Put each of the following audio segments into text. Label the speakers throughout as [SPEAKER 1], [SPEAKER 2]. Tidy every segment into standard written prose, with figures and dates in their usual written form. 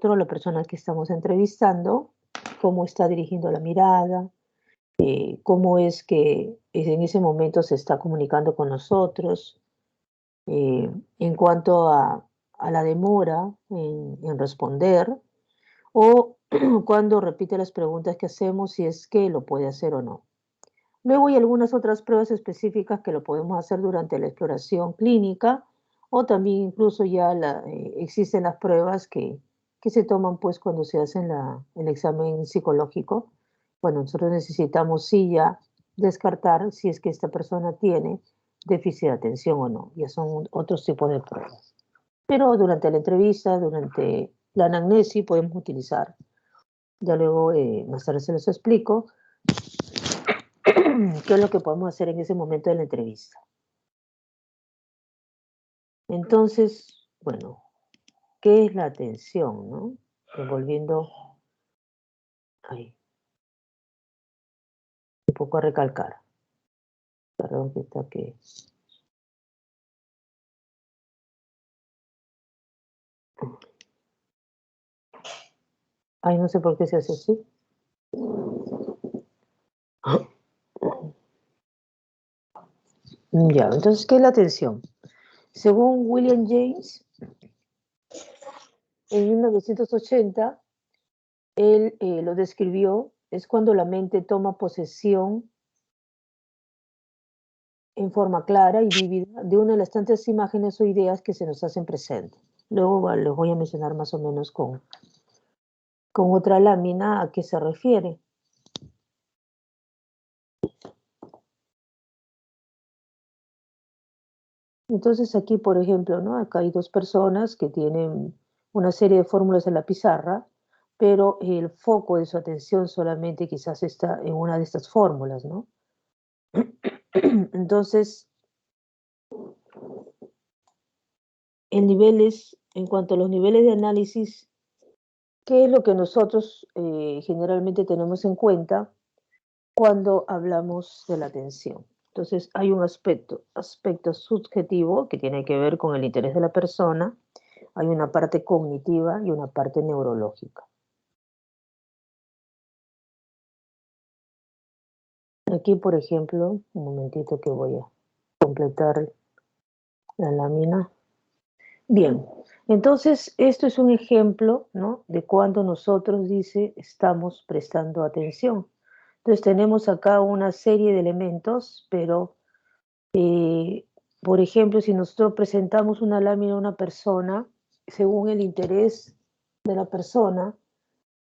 [SPEAKER 1] la persona que estamos entrevistando, cómo está dirigiendo la mirada, cómo es que en ese momento se está comunicando con nosotros, en cuanto a la demora en responder, o cuando repite las preguntas que hacemos, si es que lo puede hacer o no. Luego hay algunas otras pruebas específicas que lo podemos hacer durante la exploración clínica, o también incluso ya existen las pruebas que se toman pues cuando se hacen el examen psicológico. Bueno, nosotros necesitamos sí ya descartar si es que esta persona tiene déficit de atención o no. Ya son otros tipos de pruebas. Pero durante la entrevista, durante la anamnesis podemos utilizar, ya luego más tarde se los explico, qué es lo que podemos hacer en ese momento de la entrevista. Entonces, bueno, ¿qué es la atención, no? Volviendo ahí, un poco a recalcar. Perdón que está aquí. Ay, no sé por qué se hace así. Ya, entonces, ¿qué es la atención? Según William James, en 1980, él lo describió, es cuando la mente toma posesión en forma clara y vívida de una de las tantas imágenes o ideas que se nos hacen presentes. Luego les voy a mencionar más o menos con otra lámina a qué se refiere. Entonces aquí, por ejemplo, ¿no? Acá hay dos personas que tienen una serie de fórmulas en la pizarra, pero el foco de su atención solamente quizás está en una de estas fórmulas, ¿no? Entonces, en cuanto a los niveles de análisis, ¿qué es lo que nosotros generalmente tenemos en cuenta cuando hablamos de la atención? Entonces, hay un aspecto subjetivo que tiene que ver con el interés de la persona, hay una parte cognitiva y una parte neurológica. Aquí, por ejemplo, un momentito que voy a completar la lámina. Bien, entonces esto es un ejemplo, ¿no? De cuando nosotros, dice, estamos prestando atención. Entonces tenemos acá una serie de elementos, pero, por ejemplo, si nosotros presentamos una lámina a una persona, según el interés de la persona,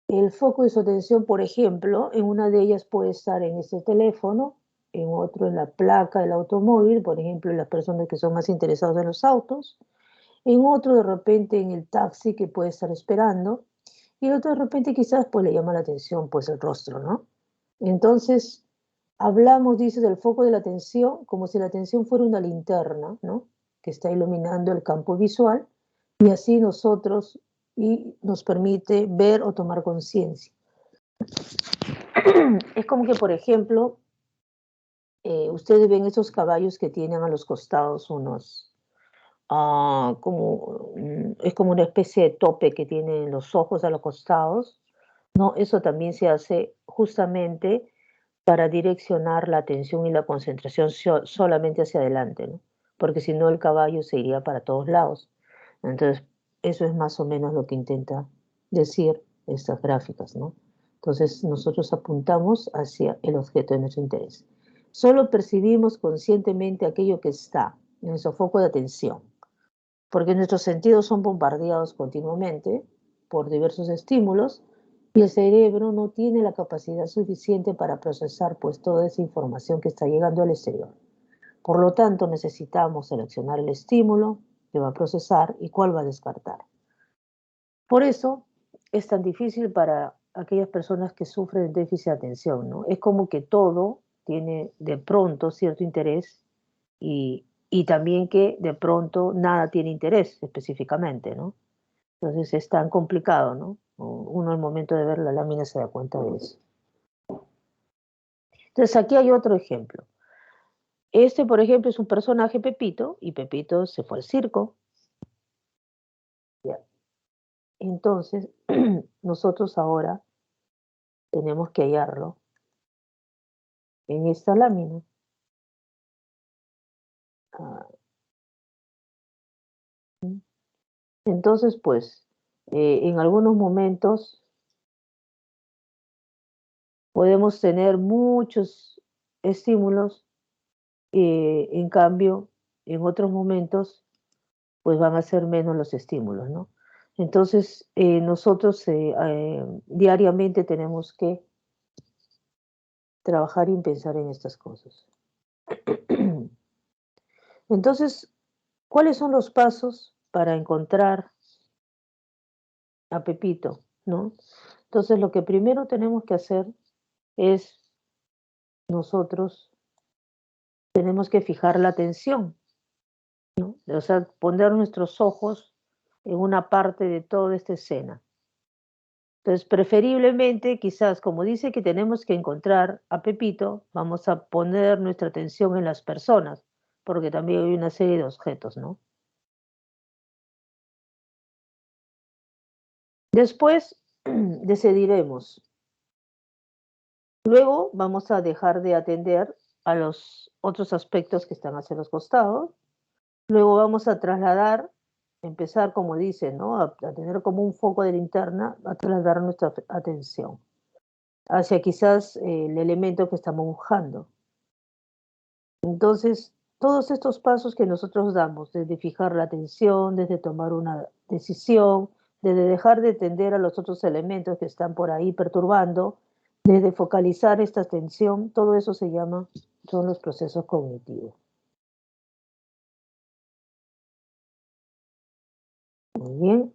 [SPEAKER 1] el foco de su atención, por ejemplo, en una de ellas puede estar en este teléfono, en otro en la placa del automóvil, por ejemplo, las personas que son más interesadas en los autos, en otro de repente en el taxi que puede estar esperando, y el otro de repente quizás pues le llama la atención pues el rostro, ¿no? Entonces, hablamos, dice, del foco de la atención como si la atención fuera una linterna, ¿no? Que está iluminando el campo visual, y así nosotros, y nos permite ver o tomar conciencia. Es como que, por ejemplo, ustedes ven esos caballos que tienen a los costados unos, es como una especie de tope que tienen los ojos a los costados, ¿no? Eso también se hace justamente para direccionar la atención y la concentración solamente hacia adelante, ¿no? Porque si no el caballo se iría para todos lados. Entonces, eso es más o menos lo que intenta decir estas gráficas, ¿no? Entonces, nosotros apuntamos hacia el objeto de nuestro interés. Solo percibimos conscientemente aquello que está en nuestro foco de atención, porque nuestros sentidos son bombardeados continuamente por diversos estímulos y el cerebro no tiene la capacidad suficiente para procesar pues toda esa información que está llegando al exterior. Por lo tanto, necesitamos seleccionar el estímulo que va a procesar y cuál va a descartar. Por eso es tan difícil para aquellas personas que sufren de déficit de atención, ¿no? Es como que todo tiene de pronto cierto interés y también que de pronto nada tiene interés específicamente, ¿no? Entonces es tan complicado, ¿no? Uno al momento de ver la lámina se da cuenta de eso. Entonces aquí hay otro ejemplo. Este, por ejemplo, es un personaje Pepito y Pepito se fue al circo. Ya. Entonces, nosotros ahora tenemos que hallarlo en esta lámina. Ah, entonces, pues, en algunos momentos podemos tener muchos estímulos, en cambio, en otros momentos, pues van a ser menos los estímulos, ¿no? Entonces, nosotros diariamente tenemos que trabajar y pensar en estas cosas. Entonces, ¿cuáles son los pasos para encontrar a Pepito, ¿no? Entonces, lo que primero tenemos que hacer es nosotros tenemos que fijar la atención, ¿no? O sea, poner nuestros ojos en una parte de toda esta escena. Entonces, preferiblemente, quizás, como dice que tenemos que encontrar a Pepito, vamos a poner nuestra atención en las personas, porque también hay una serie de objetos, ¿no? Después decidiremos. Luego vamos a dejar de atender a los otros aspectos que están hacia los costados. Luego vamos a trasladar, empezar, como dice, ¿no? A tener como un foco de linterna, a trasladar nuestra atención hacia quizás el elemento que estamos buscando. Entonces, todos estos pasos que nosotros damos, desde fijar la atención, desde tomar una decisión, desde dejar de tender a los otros elementos que están por ahí perturbando, desde focalizar esta atención, todo eso son los procesos cognitivos. Muy bien.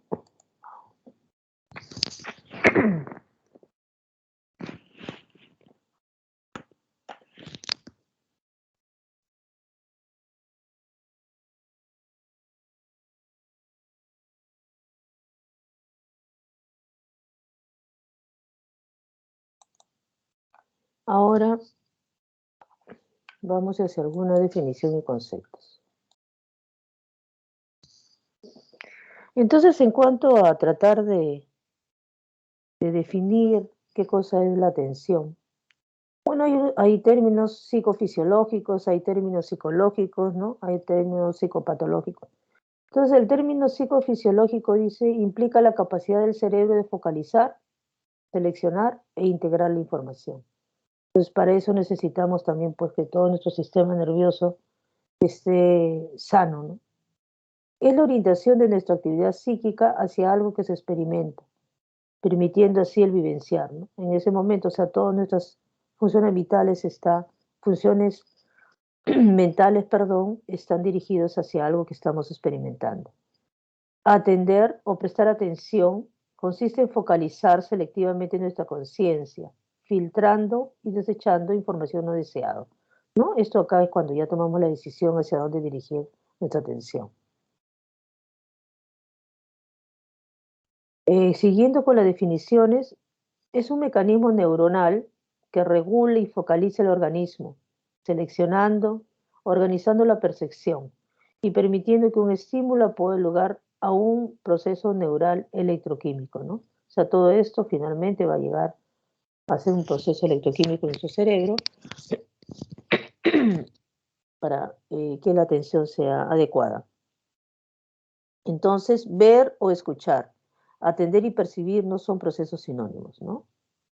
[SPEAKER 1] Ahora vamos hacia alguna definición y conceptos. Entonces, en cuanto a tratar de definir qué cosa es la atención, bueno, hay términos psicofisiológicos, hay términos psicológicos, ¿no? Hay términos psicopatológicos. Entonces, el término psicofisiológico dice, implica la capacidad del cerebro de focalizar, seleccionar e integrar la información. Entonces, para eso necesitamos también pues, que todo nuestro sistema nervioso esté sano, ¿no? Es la orientación de nuestra actividad psíquica hacia algo que se experimenta, permitiendo así el vivenciar, ¿no? En ese momento, o sea, todas nuestras funciones vitales funciones mentales, perdón, están dirigidos hacia algo que estamos experimentando. Atender o prestar atención consiste en focalizar selectivamente nuestra conciencia, filtrando y desechando información no deseada, ¿no? Esto acá es cuando ya tomamos la decisión hacia dónde dirigir nuestra atención. Siguiendo con las definiciones, es un mecanismo neuronal que regula y focaliza el organismo, seleccionando, organizando la percepción y permitiendo que un estímulo pueda lugar a un proceso neural electroquímico, ¿no? O sea, todo esto finalmente va a llegar a ser un proceso electroquímico en nuestro cerebro para que la atención sea adecuada. Entonces, ver o escuchar, atender y percibir no son procesos sinónimos, ¿no?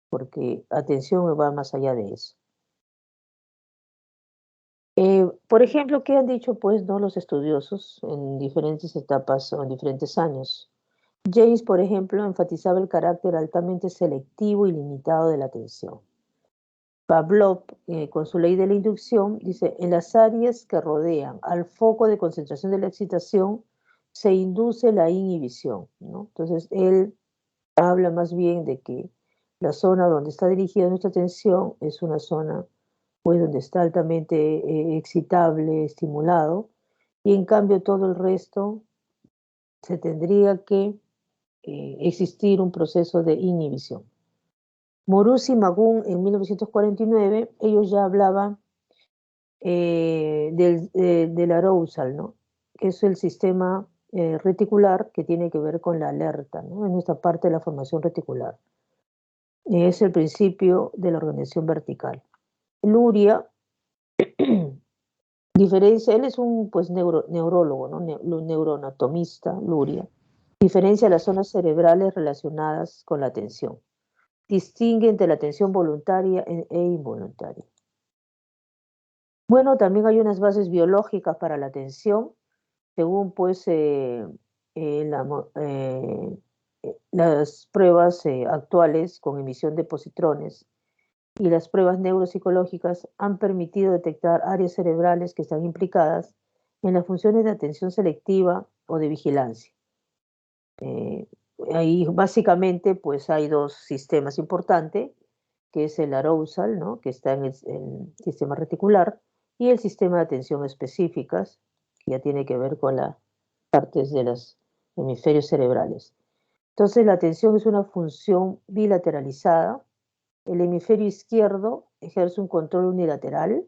[SPEAKER 1] Porque atención va más allá de eso. Por ejemplo, ¿qué han dicho pues no los estudiosos en diferentes etapas o en diferentes años? James, por ejemplo, enfatizaba el carácter altamente selectivo y limitado de la atención. Pavlov, con su ley de la inducción, dice, en las áreas que rodean al foco de concentración de la excitación se induce la inhibición, ¿no? Entonces, él habla más bien de que la zona donde está dirigida nuestra atención es una zona pues donde está altamente excitable, estimulado, y en cambio todo el resto se tendría que existir un proceso de inhibición. Morus y Magun en 1949, ellos ya hablaban del arousal, ¿no? Que es el sistema reticular que tiene que ver con la alerta, ¿no? Es nuestra parte de la formación reticular. Es el principio de la organización vertical. Luria diferencia, él es un pues neurólogo, ¿no? Neuroanatomista, Luria. Diferencia las zonas cerebrales relacionadas con la atención. Distingue entre la atención voluntaria e involuntaria. Bueno, también hay unas bases biológicas para la atención, según pues las pruebas actuales con emisión de positrones y las pruebas neuropsicológicas han permitido detectar áreas cerebrales que están implicadas en las funciones de atención selectiva o de vigilancia. Ahí básicamente pues hay dos sistemas importantes, que es el arousal, ¿no? Que está en el sistema reticular, y el sistema de atención específicas, que ya tiene que ver con las partes de los hemisferios cerebrales. Entonces la atención es una función bilateralizada. El hemisferio izquierdo ejerce un control unilateral,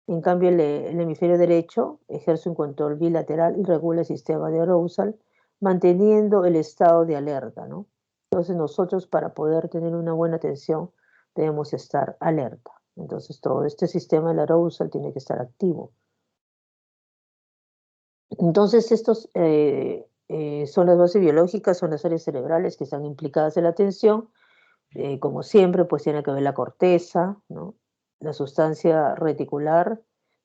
[SPEAKER 1] en cambio el hemisferio derecho ejerce un control bilateral y regula el sistema de arousal, manteniendo el estado de alerta, ¿no? Entonces nosotros para poder tener una buena atención debemos estar alerta. Entonces todo este sistema del arousal tiene que estar activo. Entonces estos son las bases biológicas, son las áreas cerebrales que están implicadas en la atención. Como siempre, pues tiene que ver la corteza, ¿no? La sustancia reticular,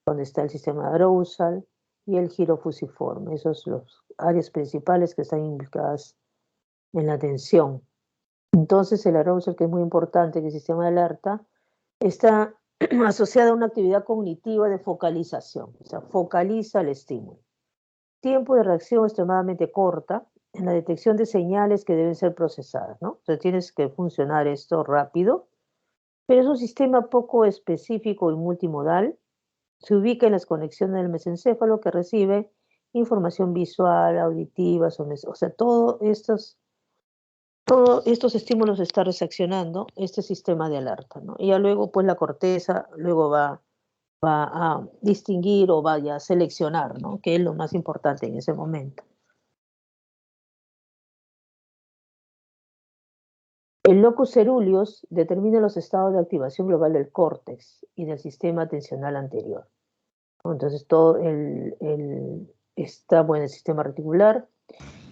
[SPEAKER 1] donde está el sistema arousal, y el giro fusiforme. Esas son las áreas principales que están implicadas en la atención. Entonces, el arousal, que es muy importante, que el sistema de alerta, está asociado a una actividad cognitiva de focalización, o sea, focaliza el estímulo. Tiempo de reacción extremadamente corta en la detección de señales que deben ser procesadas, ¿no? O sea, tienes que funcionar esto rápido, pero es un sistema poco específico y multimodal. Se ubica en las conexiones del mesencéfalo que recibe información visual, auditiva, o sea, todos estos estímulos está reaccionando este sistema de alerta, ¿no? Y ya luego, pues la corteza luego va a distinguir o vaya a seleccionar, ¿no? Que es lo más importante en ese momento. El locus coeruleus determina los estados de activación global del córtex y del sistema atencional anterior. Entonces, todo está en el sistema reticular,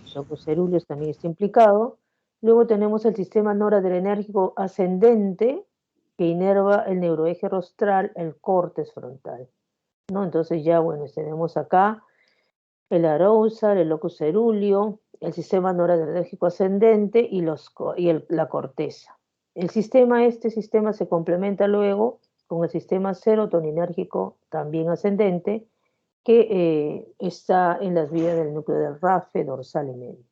[SPEAKER 1] el locus coeruleus también está implicado. Luego tenemos el sistema noradrenérgico ascendente, que inerva el neuroeje rostral, el córtex frontal, ¿no? Entonces ya, bueno, tenemos acá el arousal, el locus cerúleo, el sistema noradrenérgico ascendente y la corteza. Este sistema se complementa luego con el sistema serotoninérgico también ascendente, que está en las vías del núcleo del RAFE, dorsal y medio.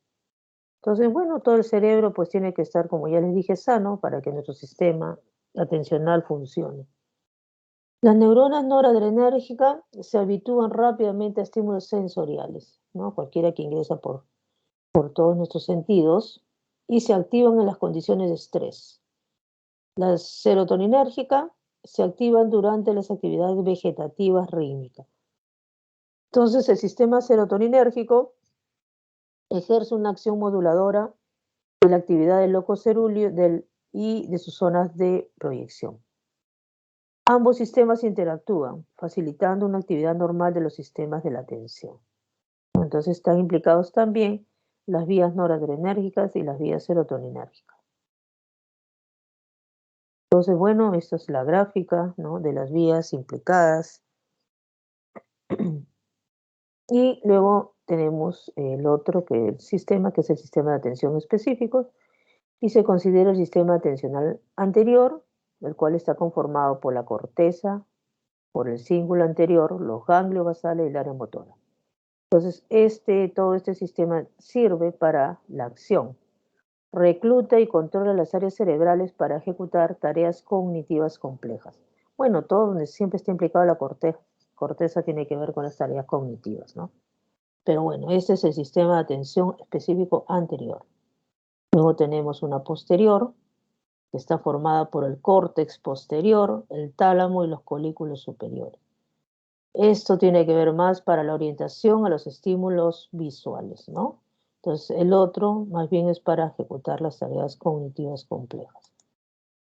[SPEAKER 1] Entonces, bueno, todo el cerebro pues tiene que estar, como ya les dije, sano para que nuestro sistema atencional funcione. Las neuronas noradrenérgicas se habitúan rápidamente a estímulos sensoriales, ¿no? Cualquiera que ingresa por todos nuestros sentidos, y se activan en las condiciones de estrés. Las serotoninérgicas se activan durante las actividades vegetativas rítmicas. Entonces, el sistema serotoninérgico ejerce una acción moduladora de la actividad del locus cerúleo y de sus zonas de proyección. Ambos sistemas interactúan, facilitando una actividad normal de los sistemas de la atención. Entonces están implicados también las vías noradrenérgicas y las vías serotoninérgicas. Entonces, bueno, esta es la gráfica, ¿no?, de las vías implicadas. Y luego tenemos el otro sistema, que es el sistema de atención específico, y se considera el sistema atencional anterior, el cual está conformado por la corteza, por el cíngulo anterior, los ganglios basales y el área motora. Entonces, todo este sistema sirve para la acción. Recluta y controla las áreas cerebrales para ejecutar tareas cognitivas complejas. Bueno, todo donde siempre está implicado la corteza tiene que ver con las tareas cognitivas, ¿no? Pero bueno, este es el sistema de atención específico anterior. Luego tenemos una posterior, que está formada por el córtex posterior, el tálamo y los colículos superiores. Esto tiene que ver más para la orientación a los estímulos visuales, ¿no? Entonces, el otro más bien es para ejecutar las tareas cognitivas complejas.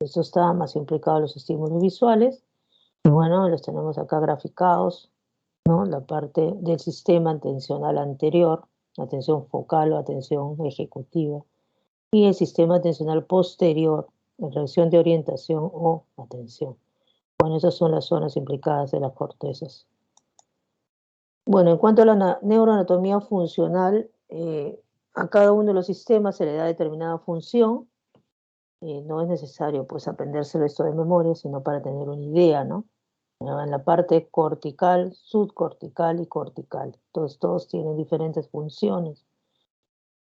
[SPEAKER 1] Esto está más implicado en los estímulos visuales. Y bueno, los tenemos acá graficados, ¿no? La parte del sistema atencional anterior, atención focal o atención ejecutiva, y el sistema atencional posterior, en reacción de orientación o atención. Bueno, esas son las zonas implicadas de las cortezas. Bueno, en cuanto a la neuroanatomía funcional, a cada uno de los sistemas se le da determinada función. No es necesario pues aprendérselo esto de memoria, sino para tener una idea, ¿no? En la parte cortical, subcortical y cortical. Entonces, todos tienen diferentes funciones.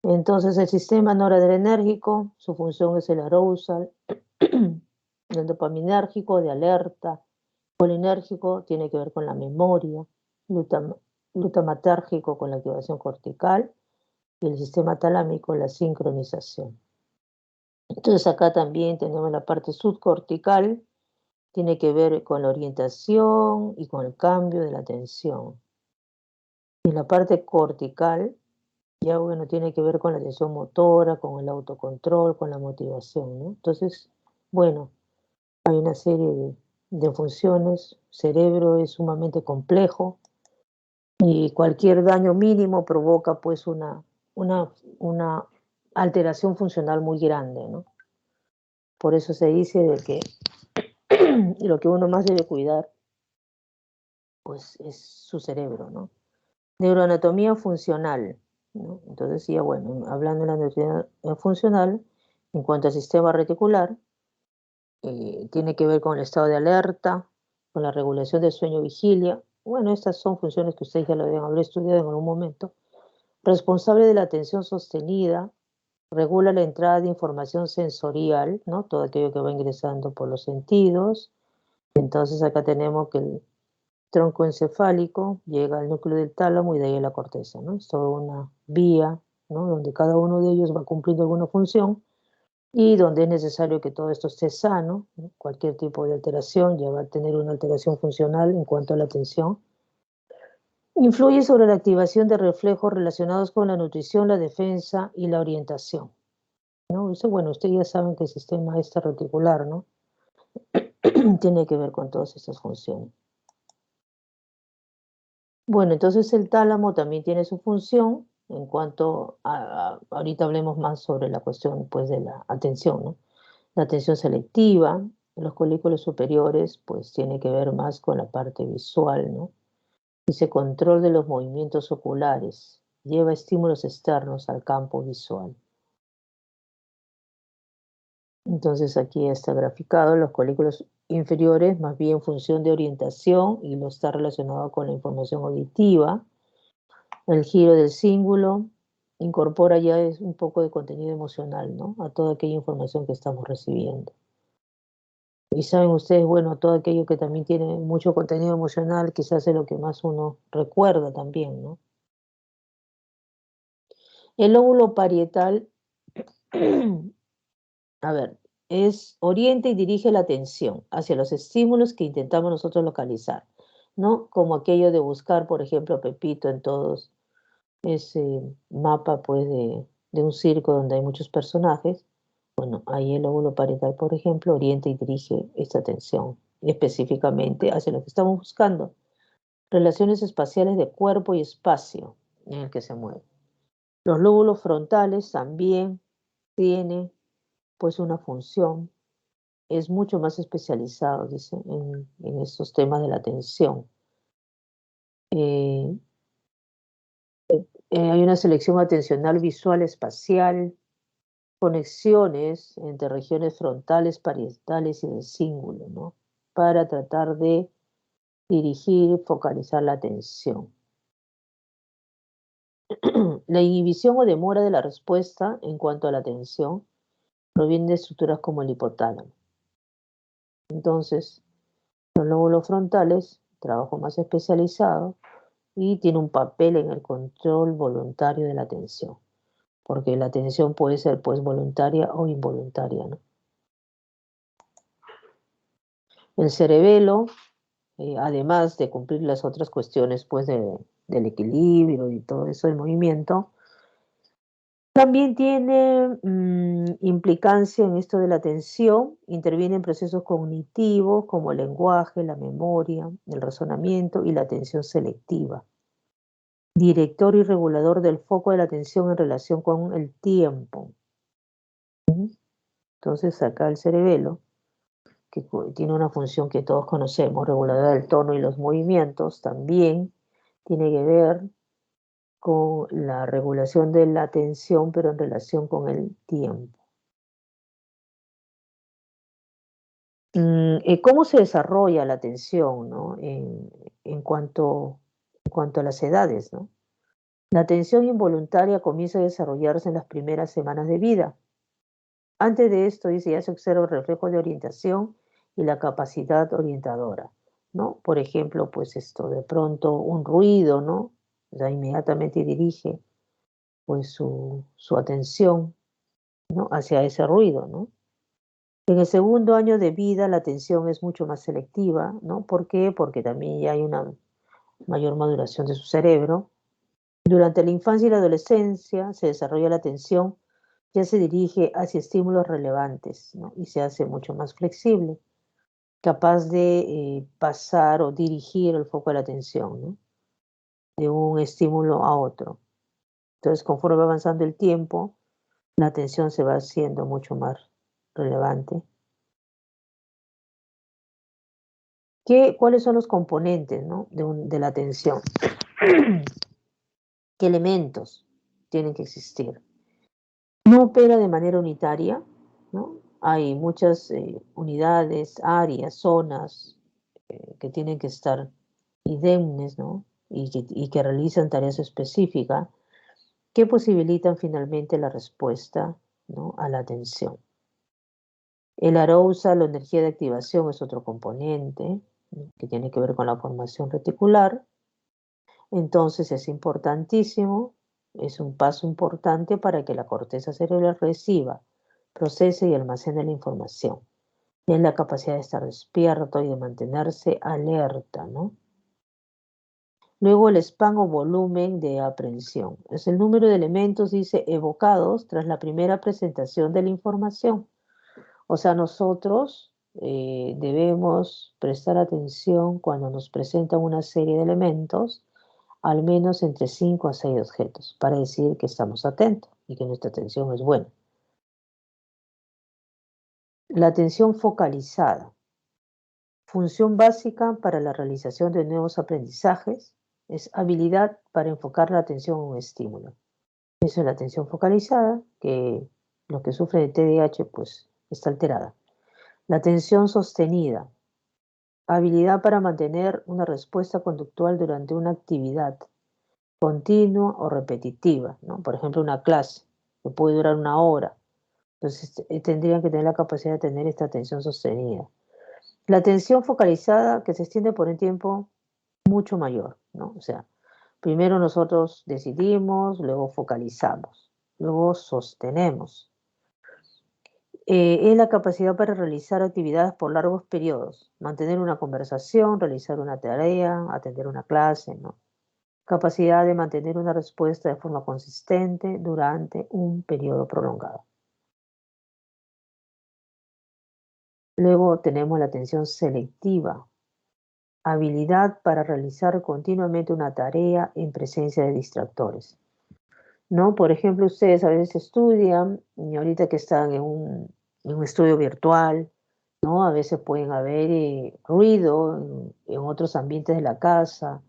[SPEAKER 1] Entonces, el sistema noradrenérgico, su función es el arousal, el dopaminérgico de alerta, colinérgico tiene que ver con la memoria, glutamatérgico con la activación cortical y el sistema talámico la sincronización. Entonces, acá también tenemos la parte subcortical, tiene que ver con la orientación y con el cambio de la atención. Y la parte cortical, ya bueno, tiene que ver con la atención motora, con el autocontrol, con la motivación, ¿no? Entonces, bueno, hay una serie de funciones. El cerebro es sumamente complejo y cualquier daño mínimo provoca pues una alteración funcional muy grande, ¿no? Por eso se dice de que lo que uno más debe cuidar pues es su cerebro, ¿no? Neuroanatomía funcional, ¿no? Entonces, ya bueno, hablando de la neuroanatomía funcional, en cuanto al sistema reticular, tiene que ver con el estado de alerta, con la regulación del sueño-vigilia. Bueno, estas son funciones que ustedes ya lo deben haber estudiado en algún momento. Responsable de la atención sostenida, regula la entrada de información sensorial, ¿no? Todo aquello que va ingresando por los sentidos. Entonces, acá tenemos que el tronco encefálico llega al núcleo del tálamo y de ahí a la corteza, ¿no? Es toda una vía, ¿no? Donde cada uno de ellos va cumpliendo alguna función y donde es necesario que todo esto esté sano, ¿no? Cualquier tipo de alteración ya va a tener una alteración funcional en cuanto a la atención. Influye sobre la activación de reflejos relacionados con la nutrición, la defensa y la orientación, ¿no? Eso, bueno, ustedes ya saben que el sistema este reticular, ¿no? Tiene que ver con todas estas funciones. Bueno, entonces el tálamo también tiene su función en cuanto ahorita hablemos más sobre la cuestión pues de la atención, ¿no? La atención selectiva, los colículos superiores pues tiene que ver más con la parte visual, ¿no? Dice control de los movimientos oculares, lleva estímulos externos al campo visual. Entonces aquí está graficado los colículos inferiores, más bien función de orientación y lo está relacionado con la información auditiva. El giro del cíngulo incorpora ya es un poco de contenido emocional, ¿no? A toda aquella información que estamos recibiendo. Y saben ustedes, bueno, todo aquello que también tiene mucho contenido emocional, quizás es lo que más uno recuerda también, ¿no? El lóbulo parietal, a ver, orienta y dirige la atención hacia los estímulos que intentamos nosotros localizar, ¿no? Como aquello de buscar, por ejemplo, a Pepito en todos ese mapa, pues, de un circo donde hay muchos personajes. Bueno, ahí el lóbulo parietal, por ejemplo, orienta y dirige esta atención específicamente hacia lo que estamos buscando. Relaciones espaciales de cuerpo y espacio en el que se mueve. Los lóbulos frontales también tienen pues una función, es mucho más especializado, dice, en estos temas de la atención. Eh, hay una selección atencional visual espacial, conexiones entre regiones frontales, parietales y del cíngulo, ¿no? Para tratar de dirigir y focalizar la atención. La inhibición o demora de la respuesta en cuanto a la atención proviene de estructuras como el hipotálamo. Entonces, los lóbulos frontales, trabajo más especializado y tiene un papel en el control voluntario de la atención, porque la atención puede ser pues voluntaria o involuntaria, ¿no? El cerebelo, además de cumplir las otras cuestiones pues del equilibrio y todo eso del movimiento, también tiene implicancia en esto de la atención, interviene en procesos cognitivos como el lenguaje, la memoria, el razonamiento y la atención selectiva. Director y regulador del foco de la atención en relación con el tiempo. Entonces acá el cerebelo, que tiene una función que todos conocemos, reguladora del tono y los movimientos, también tiene que ver con la regulación de la atención, pero en relación con el tiempo. ¿Cómo se desarrolla la atención, ¿no? En cuanto a las edades, ¿no? La atención involuntaria comienza a desarrollarse en las primeras semanas de vida. Antes de esto, dice, ya se observa el reflejo de orientación y la capacidad orientadora, ¿no? Por ejemplo, pues esto, de pronto un ruido, ¿no? O sea, inmediatamente dirige pues su atención, ¿no? Hacia ese ruido, ¿no? En el segundo año de vida la atención es mucho más selectiva, ¿no? ¿Por qué? Porque también ya hay una mayor maduración de su cerebro. Durante la infancia y la adolescencia se desarrolla la atención, ya se dirige hacia estímulos relevantes, ¿no? Y se hace mucho más flexible, capaz de pasar o dirigir el foco de la atención, ¿no? De un estímulo a otro. Entonces, conforme va avanzando el tiempo, la atención se va haciendo mucho más relevante. ¿Cuáles son los componentes, ¿no? de la atención? ¿Qué elementos tienen que existir? No opera de manera unitaria, ¿no? Hay muchas unidades, áreas, zonas que tienen que estar indemnes, ¿no? Y que realizan tareas específicas que posibilitan finalmente la respuesta, ¿no? A la atención. El arousal o energía de activación es otro componente, ¿no? Que tiene que ver con la formación reticular. Entonces es importantísimo, es un paso importante para que la corteza cerebral reciba, procese y almacene la información. Es la capacidad de estar despierto y de mantenerse alerta, ¿no? Luego el span o volumen de aprehensión. Es el número de elementos, dice, evocados tras la primera presentación de la información. O sea, nosotros debemos prestar atención cuando nos presentan una serie de elementos, al menos entre 5 a 6 objetos, para decir que estamos atentos y que nuestra atención es buena. La atención focalizada. Función básica para la realización de nuevos aprendizajes es habilidad para enfocar la atención en un estímulo. Eso es la atención focalizada, que los que sufren de TDAH pues está alterada. La atención sostenida. Habilidad para mantener una respuesta conductual durante una actividad continua o repetitiva, ¿no? Por ejemplo, una clase que puede durar 1 hora. Entonces, tendrían que tener la capacidad de tener esta atención sostenida. La atención focalizada que se extiende por un tiempo mucho mayor, ¿no? O sea, primero nosotros decidimos, luego focalizamos, luego sostenemos. Es la capacidad para realizar actividades por largos periodos, mantener una conversación, realizar una tarea, atender una clase, ¿no? Capacidad de mantener una respuesta de forma consistente durante un periodo prolongado. Luego tenemos la atención selectiva, habilidad para realizar continuamente una tarea en presencia de distractores, ¿no? Por ejemplo, ustedes a veces estudian y ahorita que están en un estudio virtual, ¿no? A veces pueden haber ruido en otros ambientes de la casa,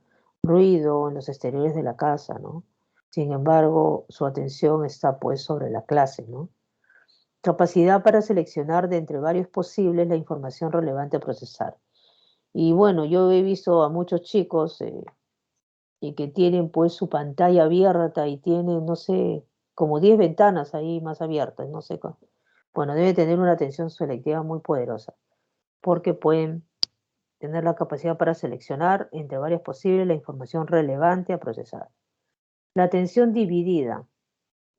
[SPEAKER 1] ruido en los exteriores de la casa, ¿no? Sin embargo, su atención está pues sobre la clase, ¿no? Capacidad para seleccionar de entre varios posibles la información relevante a procesar. Y bueno, yo he visto a muchos chicos y que tienen pues su pantalla abierta y tienen, no sé, como 10 ventanas ahí más abiertas, no sé. Bueno, debe tener una atención selectiva muy poderosa, porque pueden tener la capacidad para seleccionar entre varias posibles la información relevante a procesar. La atención dividida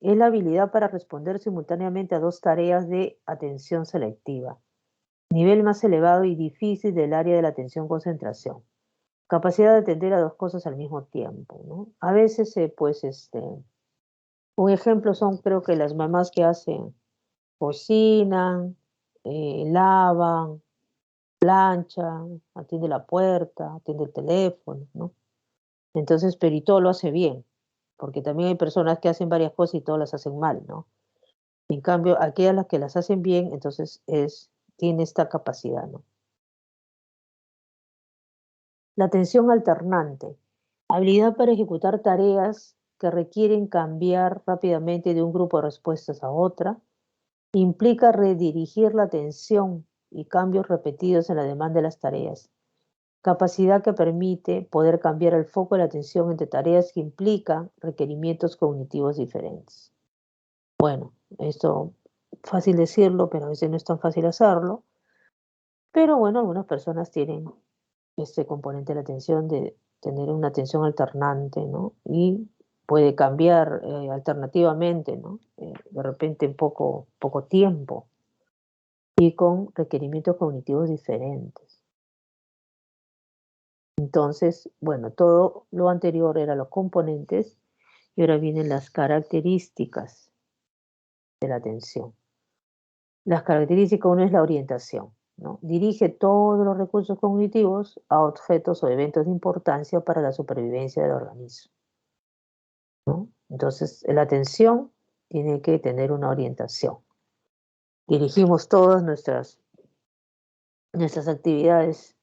[SPEAKER 1] es la habilidad para responder simultáneamente a 2 tareas de atención selectiva. Nivel más elevado y difícil del área de la atención-concentración. Capacidad de atender a dos cosas al mismo tiempo, ¿no? A veces, un ejemplo son, creo que las mamás que hacen, cocinan, lavan, planchan, atiende la puerta, atiende el teléfono, ¿no? Entonces, pero y todo lo hace bien, porque también hay personas que hacen varias cosas y todas las hacen mal, ¿no? En cambio, aquellas las que las hacen bien, entonces tiene esta capacidad, ¿no? La atención alternante. Habilidad para ejecutar tareas que requieren cambiar rápidamente de un grupo de respuestas a otra. Implica redirigir la atención y cambios repetidos en la demanda de las tareas. Capacidad que permite poder cambiar el foco de la atención entre tareas que implican requerimientos cognitivos diferentes. Bueno, esto fácil decirlo, pero a veces no es tan fácil hacerlo. Pero bueno, algunas personas tienen este componente de la atención de tener una atención alternante, ¿no? Y puede cambiar alternativamente, ¿no? De repente en poco tiempo y con requerimientos cognitivos diferentes. Entonces, bueno, todo lo anterior eran los componentes y ahora vienen las características de la atención. Las características, uno es la orientación, ¿no? Dirige todos los recursos cognitivos a objetos o eventos de importancia para la supervivencia del organismo, ¿no? Entonces, la atención tiene que tener una orientación. Dirigimos todas nuestras actividades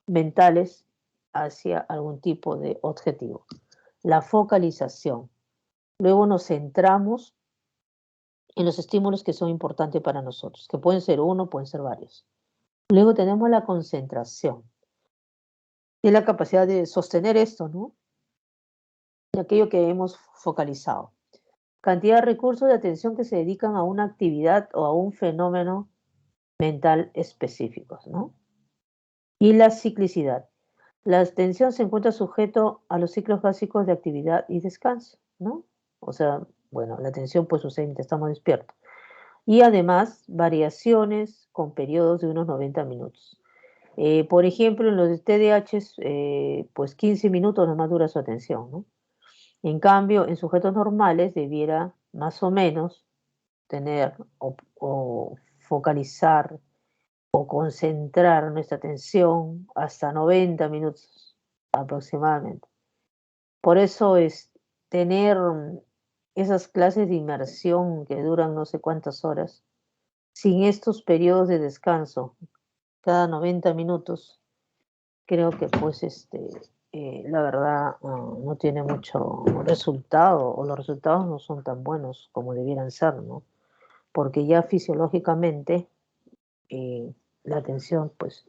[SPEAKER 1] mentales hacia algún tipo de objetivo. La focalización. Luego nos centramos en los estímulos que son importantes para nosotros, que pueden ser uno, pueden ser varios. Luego tenemos la concentración. Y la capacidad de sostener esto, ¿no? De aquello que hemos focalizado. Cantidad de recursos de atención que se dedican a una actividad o a un fenómeno mental específicos, ¿no? Y la ciclicidad. La atención se encuentra sujeto a los ciclos básicos de actividad y descanso, ¿no? O sea, bueno, la atención pues sucede mientras estamos despiertos. Y además, variaciones con periodos de unos 90 minutos. Por ejemplo, en los TDAH, pues 15 minutos nomás dura su atención, ¿no? En cambio, en sujetos normales debiera más o menos tener o focalizar o concentrar nuestra atención hasta 90 minutos aproximadamente. Por eso es tener esas clases de inmersión que duran no sé cuántas horas, sin estos periodos de descanso, cada 90 minutos, creo que pues la verdad no tiene mucho resultado o los resultados no son tan buenos como debieran ser, ¿no? Porque ya fisiológicamente la atención pues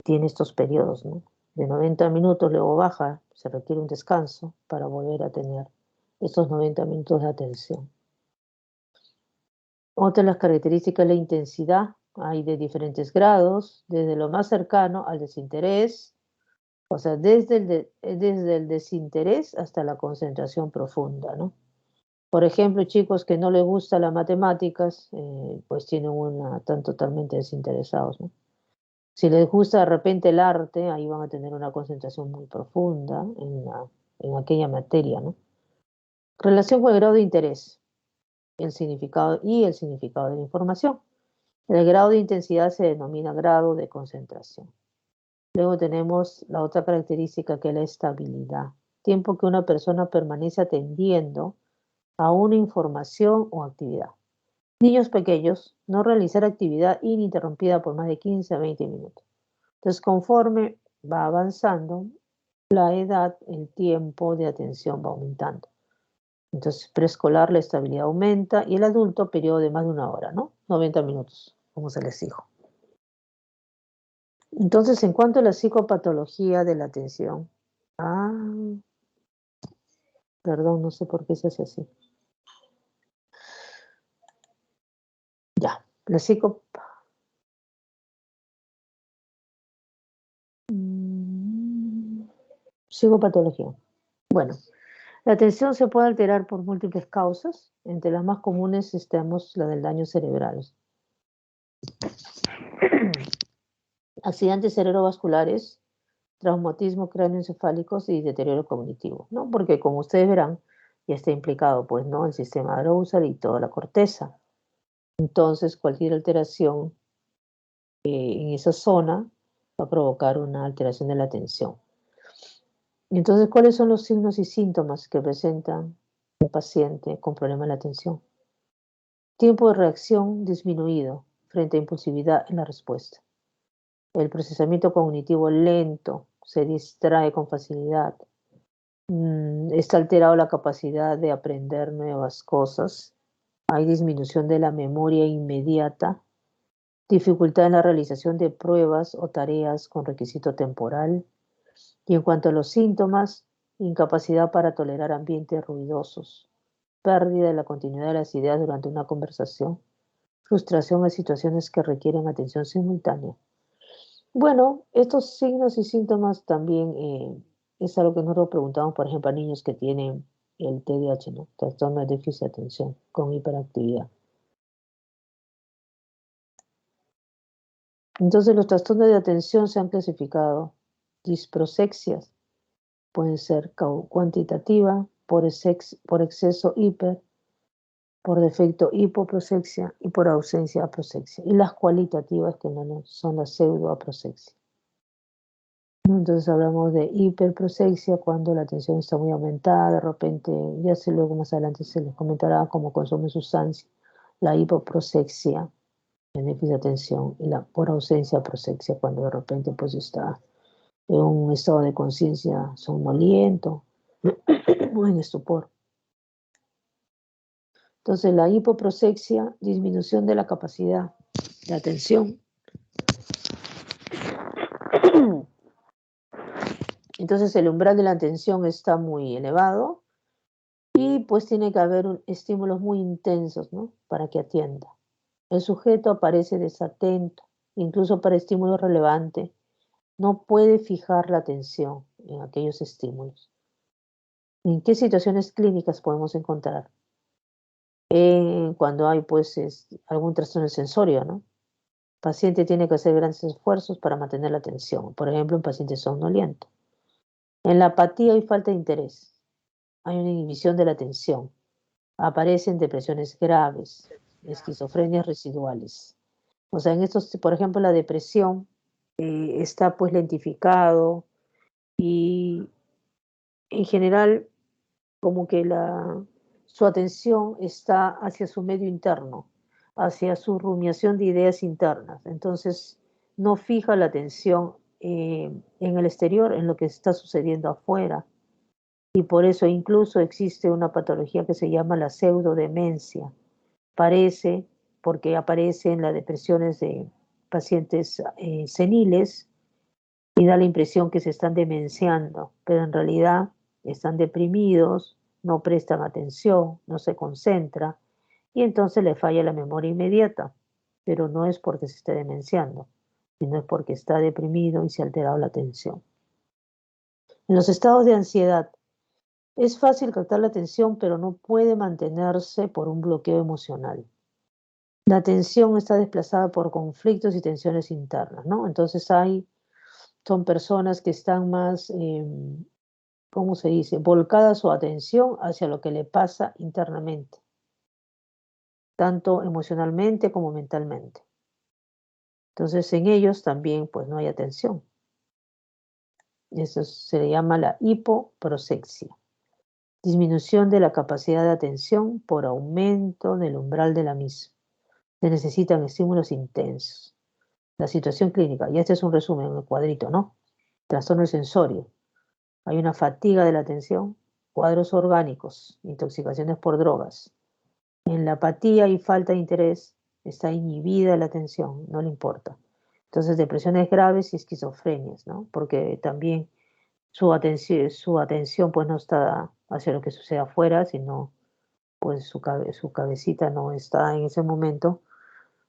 [SPEAKER 1] tiene estos periodos, ¿no? De 90 minutos, luego baja, se requiere un descanso para volver a tener estos 90 minutos de atención. Otra de las características es la intensidad. Hay de diferentes grados, desde lo más cercano al desinterés, o sea, desde el desinterés hasta la concentración profunda, ¿no? Por ejemplo, chicos que no les gusta las matemáticas, pues están totalmente desinteresados, ¿no? Si les gusta de repente el arte, ahí van a tener una concentración muy profunda en aquella materia, ¿no? Relación con el grado de interés, el significado y el significado de la información. El grado de intensidad se denomina grado de concentración. Luego tenemos la otra característica que es la estabilidad. Tiempo que una persona permanece atendiendo a una información o actividad. Niños pequeños, no realizar actividad ininterrumpida por más de 15 a 20 minutos. Entonces, conforme va avanzando la edad, el tiempo de atención va aumentando. Entonces, preescolar la estabilidad aumenta y el adulto periodo de más de una hora, ¿no? 90 minutos, como se les dijo. Entonces, en cuanto a la psicopatología de la atención, perdón, no sé por qué se hace así. Ya, la psicopatología. Bueno, la atención se puede alterar por múltiples causas. Entre las más comunes estamos la del daño cerebral. accidentes cerebrovasculares, traumatismo cráneoencefálicos y deterioro cognitivo, ¿no? Porque como ustedes verán, ya está implicado, pues, ¿no? El sistema arousal y toda la corteza. Entonces, cualquier alteración en esa zona va a provocar una alteración de la atención. Entonces, ¿cuáles son los signos y síntomas que presentan un paciente con problema de la atención? Tiempo de reacción disminuido frente a impulsividad en la respuesta. El procesamiento cognitivo lento, se distrae con facilidad. Está alterado la capacidad de aprender nuevas cosas. Hay disminución de la memoria inmediata. Dificultad en la realización de pruebas o tareas con requisito temporal. Y en cuanto a los síntomas, incapacidad para tolerar ambientes ruidosos, pérdida de la continuidad de las ideas durante una conversación, frustración en situaciones que requieren atención simultánea. Bueno, estos signos y síntomas también es algo que nosotros preguntamos, por ejemplo, a niños que tienen el TDAH, ¿no? Trastorno de déficit de atención con hiperactividad. Entonces, los trastornos de atención se han clasificado. Disprosexias pueden ser cuantitativa, por exceso hiper, por defecto hipoprosexia y por ausencia aprosexia. Y las cualitativas que no son la pseudoaprosexia. Entonces hablamos de hiperprosexia cuando la tensión está muy aumentada, de repente, ya sé luego más adelante se les comentará cómo consume sustancia, la hipoprosexia, el déficit de atención, y la por ausencia prosexia cuando de repente pues está en un estado de conciencia somnoliento o en estupor. Entonces la hipoprosexia, disminución de la capacidad de atención. Entonces el umbral de la atención está muy elevado y pues tiene que haber estímulos muy intensos, ¿no? Para que atienda. El sujeto aparece desatento, incluso para estímulos relevantes. No puede fijar la atención en aquellos estímulos. ¿En qué situaciones clínicas podemos encontrar? Cuando hay pues algún trastorno sensorio, ¿no? El paciente tiene que hacer grandes esfuerzos para mantener la atención. Por ejemplo, un paciente somnoliento. En la apatía hay falta de interés. Hay una inhibición de la atención. Aparecen depresiones graves, esquizofrenias residuales. O sea, en estos, por ejemplo, la depresión está pues lentificado y en general como que su atención está hacia su medio interno, hacia su rumiación de ideas internas. Entonces, no fija la atención en el exterior, en lo que está sucediendo afuera. Y por eso incluso existe una patología que se llama la pseudodemencia. Parece, porque aparece en las depresiones de pacientes seniles y da la impresión que se están demenciando, pero en realidad están deprimidos, no prestan atención, no se concentra y entonces le falla la memoria inmediata, pero no es porque se esté demenciando, sino es porque está deprimido y se ha alterado la atención. En los estados de ansiedad es fácil captar la atención, pero no puede mantenerse por un bloqueo emocional. La atención está desplazada por conflictos y tensiones internas, ¿no? Entonces son personas que están más, ¿cómo se dice? Volcada su atención hacia lo que le pasa internamente, tanto emocionalmente como mentalmente. Entonces en ellos también pues no hay atención. Eso se le llama la hipoprosexia. Disminución de la capacidad de atención por aumento del umbral de la misma. Se necesitan estímulos intensos. La situación clínica, y este es un resumen, un cuadrito, ¿no? Trastorno sensorio. Hay una fatiga de la atención, cuadros orgánicos, intoxicaciones por drogas. En la apatía y falta de interés está inhibida la atención, no le importa. Entonces, depresiones graves y esquizofrenias, ¿no? Porque también su atención pues no está hacia lo que sucede afuera, sino pues su cabecita no está en ese momento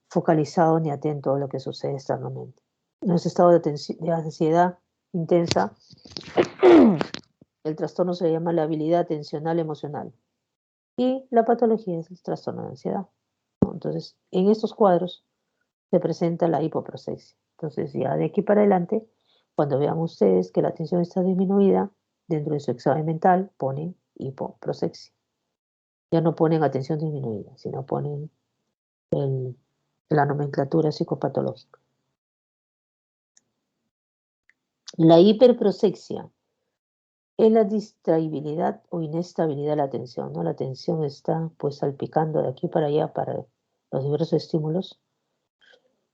[SPEAKER 1] focalizado ni atento a lo que sucede externamente. En ese estado de ansiedad intensa, el trastorno se llama la habilidad atencional emocional y la patología es el trastorno de ansiedad, ¿no? Entonces, en estos cuadros se presenta la hipoprosexia. Entonces ya de aquí para adelante, cuando vean ustedes que la atención está disminuida, dentro de su examen mental ponen hipoprosexia. Ya no ponen atención disminuida, sino ponen la nomenclatura psicopatológica. La hiperprosexia es la distraibilidad o inestabilidad de la atención, ¿no? La atención está pues salpicando de aquí para allá para los diversos estímulos.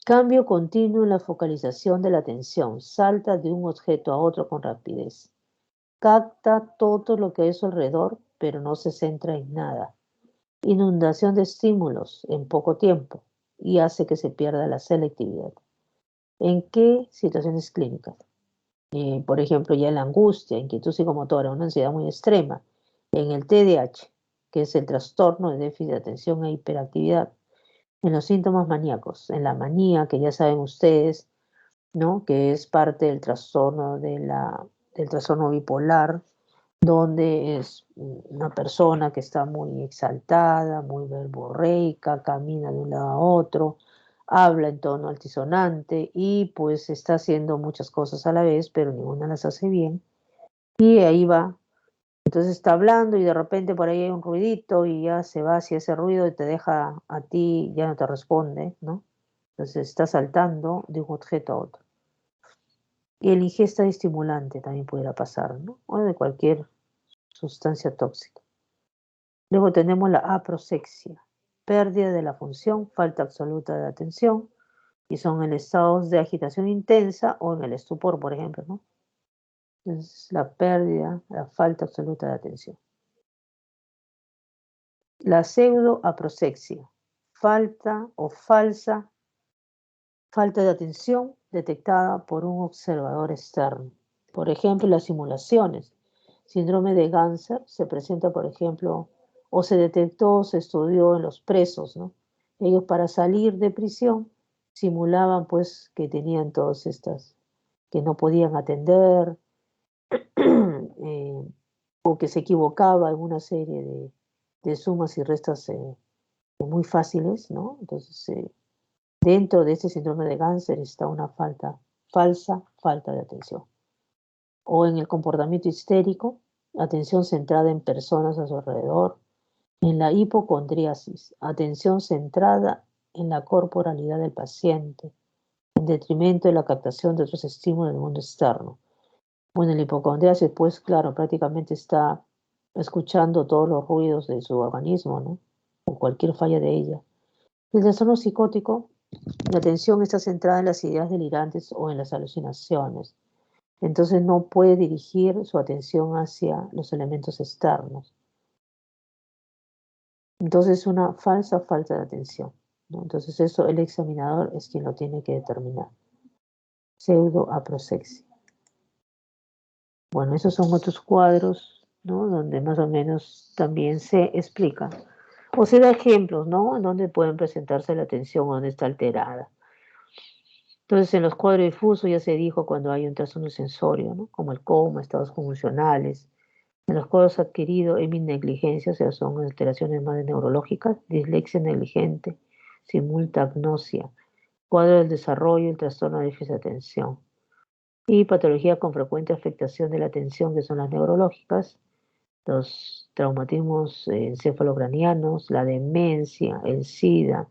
[SPEAKER 1] Cambio continuo en la focalización de la atención, salta de un objeto a otro con rapidez. Capta todo lo que hay a su alrededor, pero no se centra en nada. Inundación de estímulos en poco tiempo y hace que se pierda la selectividad. ¿En qué situaciones clínicas? Por ejemplo, ya en la angustia, inquietud psicomotora, una ansiedad muy extrema. En el TDAH, que es el trastorno de déficit de atención e hiperactividad. En los síntomas maníacos, en la manía, que ya saben ustedes, ¿no? Que es parte del trastorno del trastorno bipolar, donde es una persona que está muy exaltada, muy verborreica, camina de un lado a otro, habla en tono altisonante y pues está haciendo muchas cosas a la vez, pero ninguna las hace bien. Y ahí va. Entonces está hablando y de repente por ahí hay un ruidito y ya se va hacia ese ruido y te deja a ti, ya no te responde, ¿no? Entonces está saltando de un objeto a otro. Y el ingesta de estimulante también pudiera pasar, ¿no? O de cualquier sustancia tóxica. Luego tenemos la aproxexia, pérdida de la función, falta absoluta de atención, y son en estados de agitación intensa o en el estupor, por ejemplo, ¿no? Es la pérdida, la falta absoluta de atención. La pseudoaproxexia, falta o falsa falta de atención detectada por un observador externo. Por ejemplo, las simulaciones. Síndrome de Ganser se presenta, por ejemplo, o se detectó o se estudió en los presos, ¿no? Ellos para salir de prisión simulaban pues que tenían todas estas, que no podían atender, o que se equivocaba en una serie de sumas y restas muy fáciles, ¿no? Entonces, dentro de este síndrome de Ganser está una falsa falta de atención. O en el comportamiento histérico, atención centrada en personas a su alrededor. En la hipocondriasis, atención centrada en la corporalidad del paciente, en detrimento de la captación de otros estímulos del mundo externo. Bueno, en la hipocondriasis, pues claro, prácticamente está escuchando todos los ruidos de su organismo, ¿no? O cualquier falla de ella. El trastorno psicótico, la atención está centrada en las ideas delirantes o en las alucinaciones. Entonces no puede dirigir su atención hacia los elementos externos. Entonces es una falsa falta de atención, ¿no? Entonces eso el examinador es quien lo tiene que determinar. Pseudoaproxexia. Bueno, esos son otros cuadros, ¿no? Donde más o menos también se explica o se da ejemplos, ¿no? En donde pueden presentarse la atención, donde está alterada. Entonces, en los cuadros difusos ya se dijo cuando hay un trastorno sensorio, ¿no? Como el coma, estados convulsionales. En los cuadros adquiridos, negligencia, o sea, son alteraciones más neurológicas, dislexia negligente, simultagnosia, cuadro del desarrollo, el trastorno de déficit de atención. Y patología con frecuente afectación de la atención, que son las neurológicas, los traumatismos encefalocranianos, la demencia, el SIDA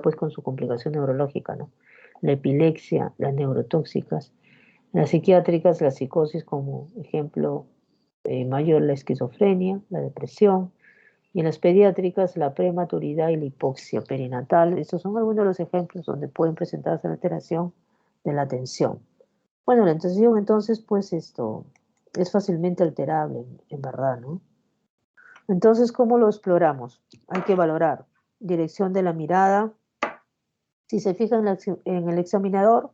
[SPEAKER 1] pues con su complicación neurológica, ¿no? La epilepsia, las neurotóxicas, las psiquiátricas, la psicosis como ejemplo mayor, la esquizofrenia, la depresión, y en las pediátricas la prematuridad y la hipoxia perinatal. Estos son algunos de los ejemplos donde pueden presentarse la alteración de la atención. Bueno, la atención entonces pues esto es fácilmente alterable, en verdad, ¿no? Entonces, ¿cómo lo exploramos? Hay que valorar dirección de la mirada, si se fija en el examinador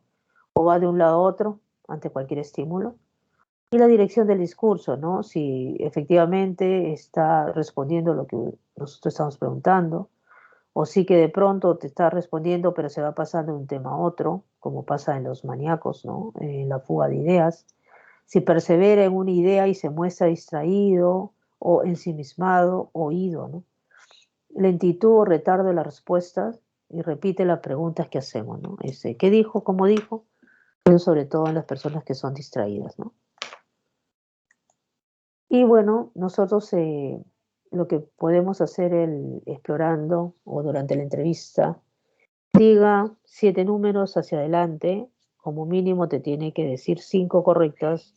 [SPEAKER 1] o va de un lado a otro ante cualquier estímulo. Y la dirección del discurso, ¿no? Si efectivamente está respondiendo lo que nosotros estamos preguntando, o sí que de pronto te está respondiendo, pero se va pasando de un tema a otro, como pasa en los maníacos, ¿no? En la fuga de ideas. Si persevera en una idea y se muestra distraído o ensimismado, oído, ¿no? Lentitud o retardo de las respuestas, y repite las preguntas que hacemos, ¿no? ¿Qué dijo? ¿Cómo dijo? Pero sobre todo en las personas que son distraídas, ¿no? Y bueno, nosotros lo que podemos hacer explorando o durante la entrevista, diga 7 números hacia adelante, como mínimo te tiene que decir 5 correctas,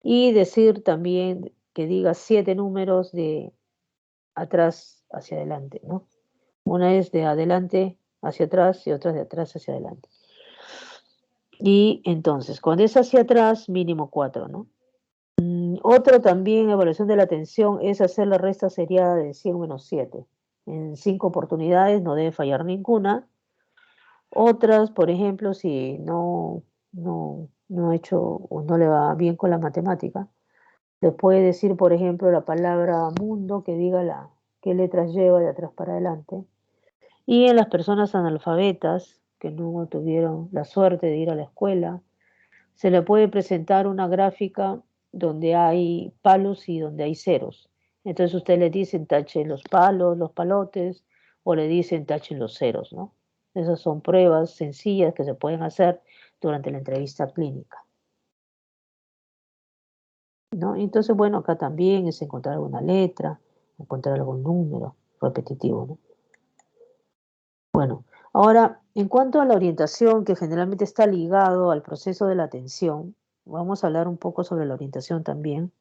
[SPEAKER 1] y decir también que diga 7 números de atrás hacia adelante, ¿no? Una es de adelante hacia atrás y otra es de atrás hacia adelante. Y entonces, cuando es hacia atrás, mínimo 4, ¿no? Otro también, evaluación de la atención, es hacer la resta seriada de 100 menos 7. En 5 oportunidades no debe fallar ninguna. Otras, por ejemplo, si no ha hecho o no le va bien con la matemática, le puede decir, por ejemplo, la palabra mundo, que diga qué letras lleva de atrás para adelante. Y en las personas analfabetas, que no tuvieron la suerte de ir a la escuela, se le puede presentar una gráfica donde hay palos y donde hay ceros. Entonces usted le dicen tache los palos, los palotes, o le dicen tache los ceros, ¿no? Esas son pruebas sencillas que se pueden hacer durante la entrevista clínica, ¿no? Entonces, bueno, acá también es encontrar alguna letra, encontrar algún número repetitivo, ¿no? Bueno, ahora, en cuanto a la orientación, que generalmente está ligado al proceso de la atención, vamos a hablar un poco sobre la orientación también,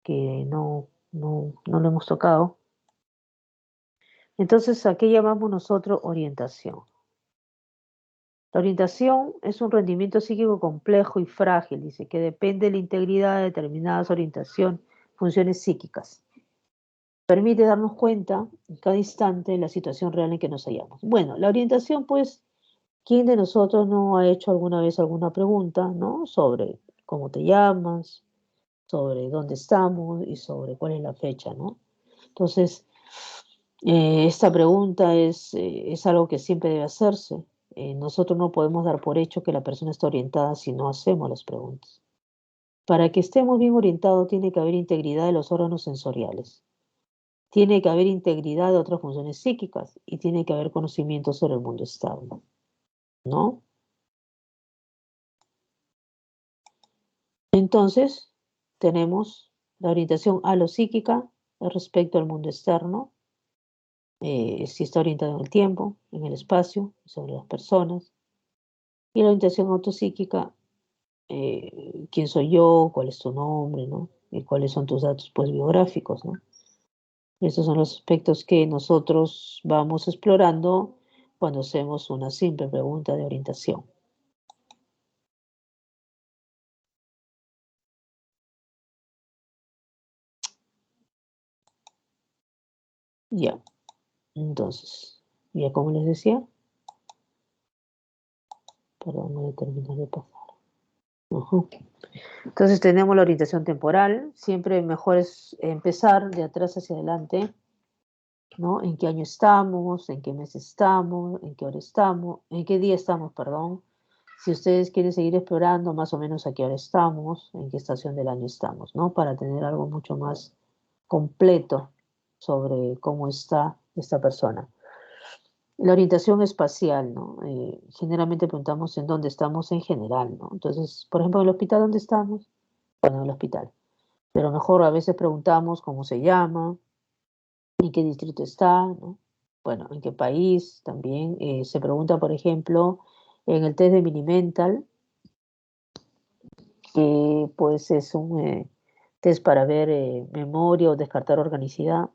[SPEAKER 1] que no lo hemos tocado. Entonces, ¿a qué llamamos nosotros orientación? La orientación es un rendimiento psíquico complejo y frágil, dice, que depende de la integridad de determinadas funciones psíquicas. Permite darnos cuenta en cada instante de la situación real en que nos hallamos. Bueno, la orientación, pues, ¿quién de nosotros no ha hecho alguna vez alguna pregunta, ¿no? Sobre cómo te llamas, sobre dónde estamos y sobre cuál es la fecha, ¿no? Entonces, esta pregunta es algo que siempre debe hacerse. Nosotros no podemos dar por hecho que la persona está orientada si no hacemos las preguntas. Para que estemos bien orientados tiene que haber integridad de los órganos sensoriales, tiene que haber integridad de otras funciones psíquicas y tiene que haber conocimiento sobre el mundo externo, ¿no? Entonces, tenemos la orientación alopsíquica respecto al mundo externo, si está orientado en el tiempo, en el espacio, sobre las personas, y la orientación autopsíquica, quién soy yo, cuál es tu nombre, ¿no? Y cuáles son tus datos, pues, biográficos, ¿no? Esos son los aspectos que nosotros vamos explorando cuando hacemos una simple pregunta de orientación. Ya, entonces, ya como les decía, perdón, voy a terminar de pasar. Ujú. Entonces tenemos la orientación temporal, siempre mejor es empezar de atrás hacia adelante, ¿no? ¿En qué año estamos? ¿En qué mes estamos? ¿En qué hora estamos? ¿En qué día estamos, perdón? Si ustedes quieren seguir explorando más o menos a qué hora estamos, en qué estación del año estamos, ¿no? Para tener algo mucho más completo sobre cómo está esta persona. La orientación espacial, ¿no? Generalmente preguntamos en dónde estamos en general, ¿no? Entonces, por ejemplo, en el hospital, ¿dónde estamos? Bueno, en el hospital. Pero mejor a veces preguntamos cómo se llama, en qué distrito está, ¿no? Bueno, en qué país también. Se pregunta, por ejemplo, en el test de Mini-Mental, que pues es un test para ver memoria o descartar organicidad.